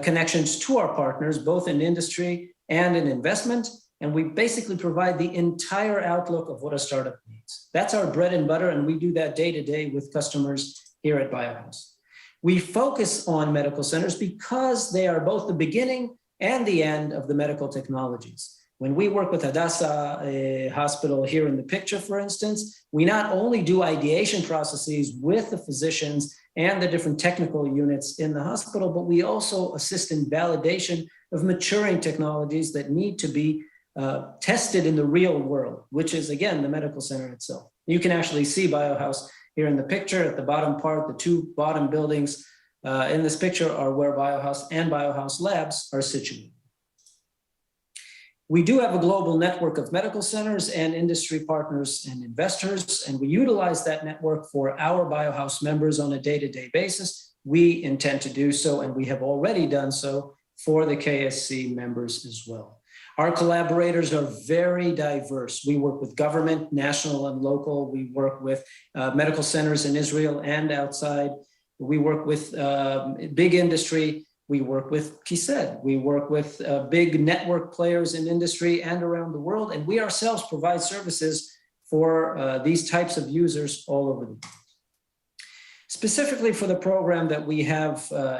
connections to our partners, both in industry and in investment. And we basically provide the entire outlook of what a startup needs. That's our bread and butter, and we do that day to day with customers here at Biohouse. We focus on medical centers because they are both the beginning and the end of the medical technologies. When we work with Hadassah Hospital here in the picture, for instance, we not only do ideation processes with the physicians and the different technical units in the hospital, but we also assist in validation of maturing technologies that need to be tested in the real world, which is, again, the medical center itself. You can actually see Biohouse here in the picture at the bottom part. The two bottom buildings in this picture are where Biohouse and Biohouse Labs are situated. We do have a global network of medical centers and industry partners and investors, and we utilize that network for our Biohouse members on a day-to-day basis. We intend to do so, and we have already done so for the KSC members as well. Our collaborators are very diverse. We work with government, national and local. We work with medical centers in Israel and outside. We work with big industry. We work with KISED. We work with big network players in industry and around the world. And we ourselves provide services for these types of users all over the world. Specifically for the program that we have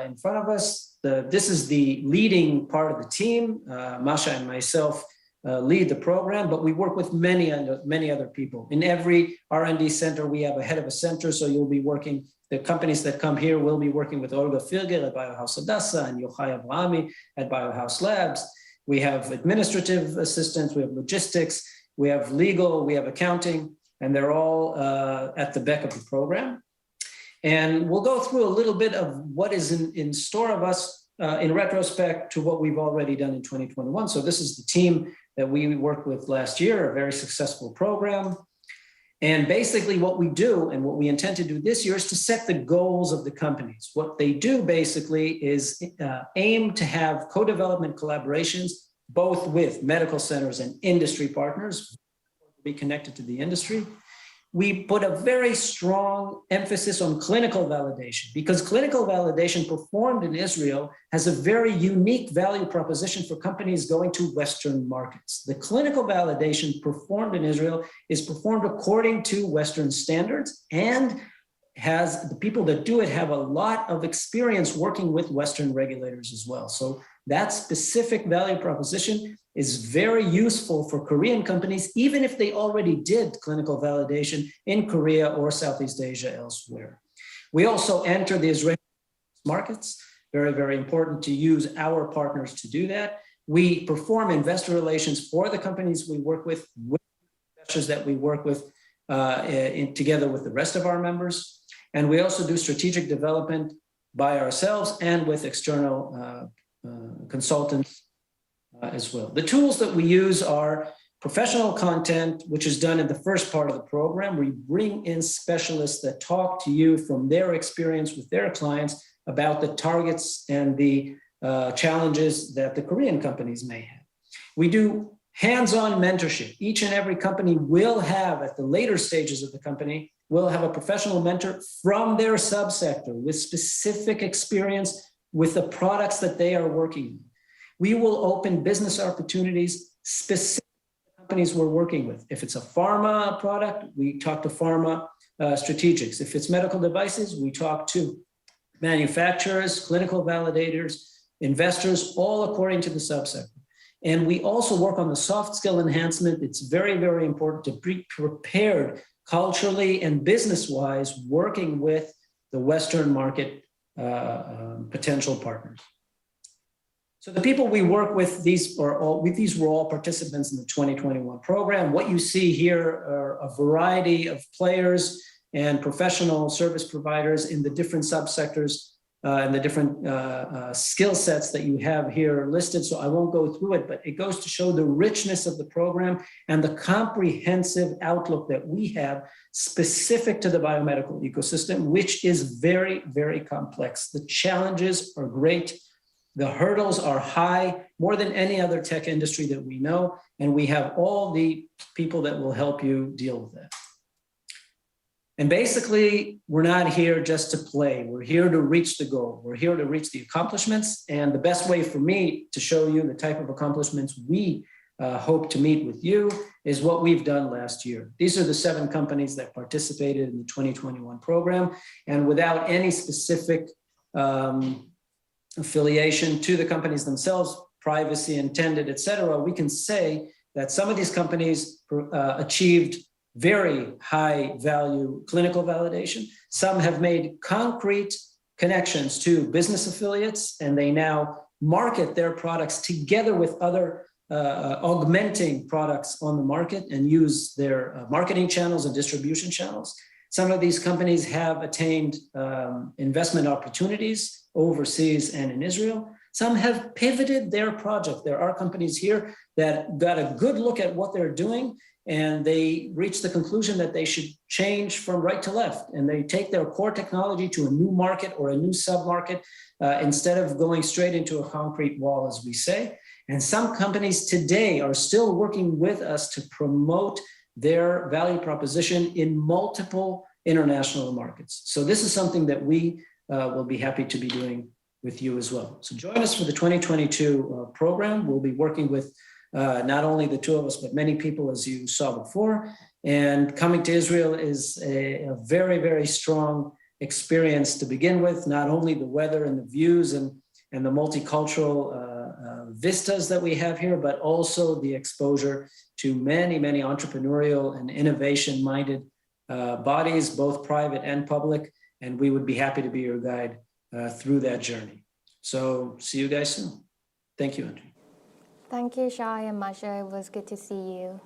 in front of us, this is the leading part of the team. Masha and myself lead the program, but we work with many other people. In every R&D center, we have a head of a center, so you'll be working, the companies that come here will be working with Olga Filger at Biohouse Hadassah and Yochai Avrahami at Biohouse Labs. We have administrative assistants, we have logistics, we have legal, we have accounting, and they're all at the back of the program. And we'll go through a little bit of what is in store of us in retrospect to what we've already done in 2021. So this is the team that we worked with last year, a very successful program. And basically what we do and what we intend to do this year is to set the goals of the companies. What they do basically is aim to have co-development collaborations, both with medical centers and industry partners, be connected to the industry. We put a very strong emphasis on clinical validation because clinical validation performed in Israel has a very unique value proposition for companies going to Western markets. The clinical validation performed in Israel is performed according to Western standards and has the people that do it have a lot of experience working with Western regulators as well. So that specific value proposition is very useful for Korean companies, even if they already did clinical validation in Korea or Southeast Asia elsewhere. We also enter the Israeli markets very, very important to use our partners to do that. We perform investor relations for the companies we work with investors that we work with together with the rest of our members. And we also do strategic development by ourselves and with external consultants as well. The tools that we use are professional content, which is done in the first part of the program. We bring in specialists that talk to you from their experience with their clients about the targets and the challenges that the Korean companies may have. We do hands-on mentorship. Each and every company will have, at the later stages of the company, will have a professional mentor from their subsector with specific experience with the products that they are working in. We will open business opportunities specific to companies we're working with. If it's a pharma product, we talk to pharma strategics. If it's medical devices, we talk to manufacturers, clinical validators, investors, all according to the subsector. And we also work on the soft skill enhancement. It's very, very important to be prepared culturally and business-wise, working with the Western market potential partners. So the people we work with, these were all participants in the 2021 program. What you see here are a variety of players and professional service providers in the different subsectors and the different skill sets that you have here listed. So I won't go through it, but it goes to show the richness of the program and the comprehensive outlook that we have specific to the biomedical ecosystem, which is very, very complex. The challenges are great. The hurdles are high, more than any other tech industry that we know, and we have all the people that will help you deal with that. And basically, we're not here just to play. We're here to reach the goal. We're here to reach the accomplishments. And the best way for me to show you the type of accomplishments we hope to meet with you is what we've done last year. These are the 7 companies that participated in the 2021 program. And without any specific affiliation to the companies themselves, privacy intended, et cetera, we can say that some of these companies achieved very high value clinical validation. Some have made concrete connections to business affiliates, and they now market their products together with other augmenting products on the market and use their marketing channels and distribution channels. Some of these companies have attained investment opportunities overseas and in Israel. Some have pivoted their project. There are companies here that got a good look at what they're doing, and they reached the conclusion that they should change from right to left, and they take their core technology to a new market or a new sub-market instead of going straight into a concrete wall, as we say. And some companies today are still working with us to promote their value proposition in multiple international markets. So this is something that we will be happy to be doing with you as well. So join us for the 2022 program. We'll be working with not only the 2 of us, but many people, as you saw before. And coming to Israel is a very, very strong experience to begin with, not only the weather and the views and the multicultural vistas that we have here, but also the exposure to many, many entrepreneurial and innovation-minded bodies, both private and public. And we would be happy to be your guide through that journey. So see you guys soon. Thank you, Andre. Thank you, Shai and Masha. It was good to see you.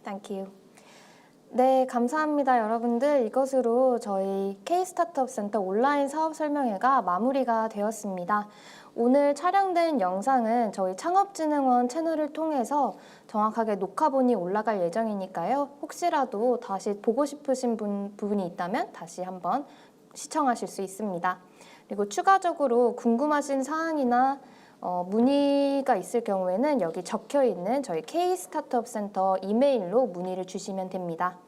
Thank you. 네, 감사합니다, 여러분들. 이것으로 저희 K-스타트업 센터 온라인 사업 설명회가 마무리가 되었습니다. 오늘 촬영된 영상은 저희 창업진흥원 채널을 통해서 정확하게 녹화본이 올라갈 예정이니까요. 혹시라도 다시 보고 싶으신 부분이 있다면 다시 한번 시청하실 수 있습니다. 그리고 추가적으로 궁금하신 사항이나 문의가 있을 경우에는 여기 적혀있는 저희 K-스타트업 센터 이메일로 문의를 주시면 됩니다.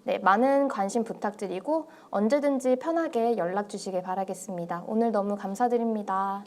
네, 많은 관심 부탁드리고 언제든지 편하게 연락 주시길 바라겠습니다. 오늘 너무 감사드립니다.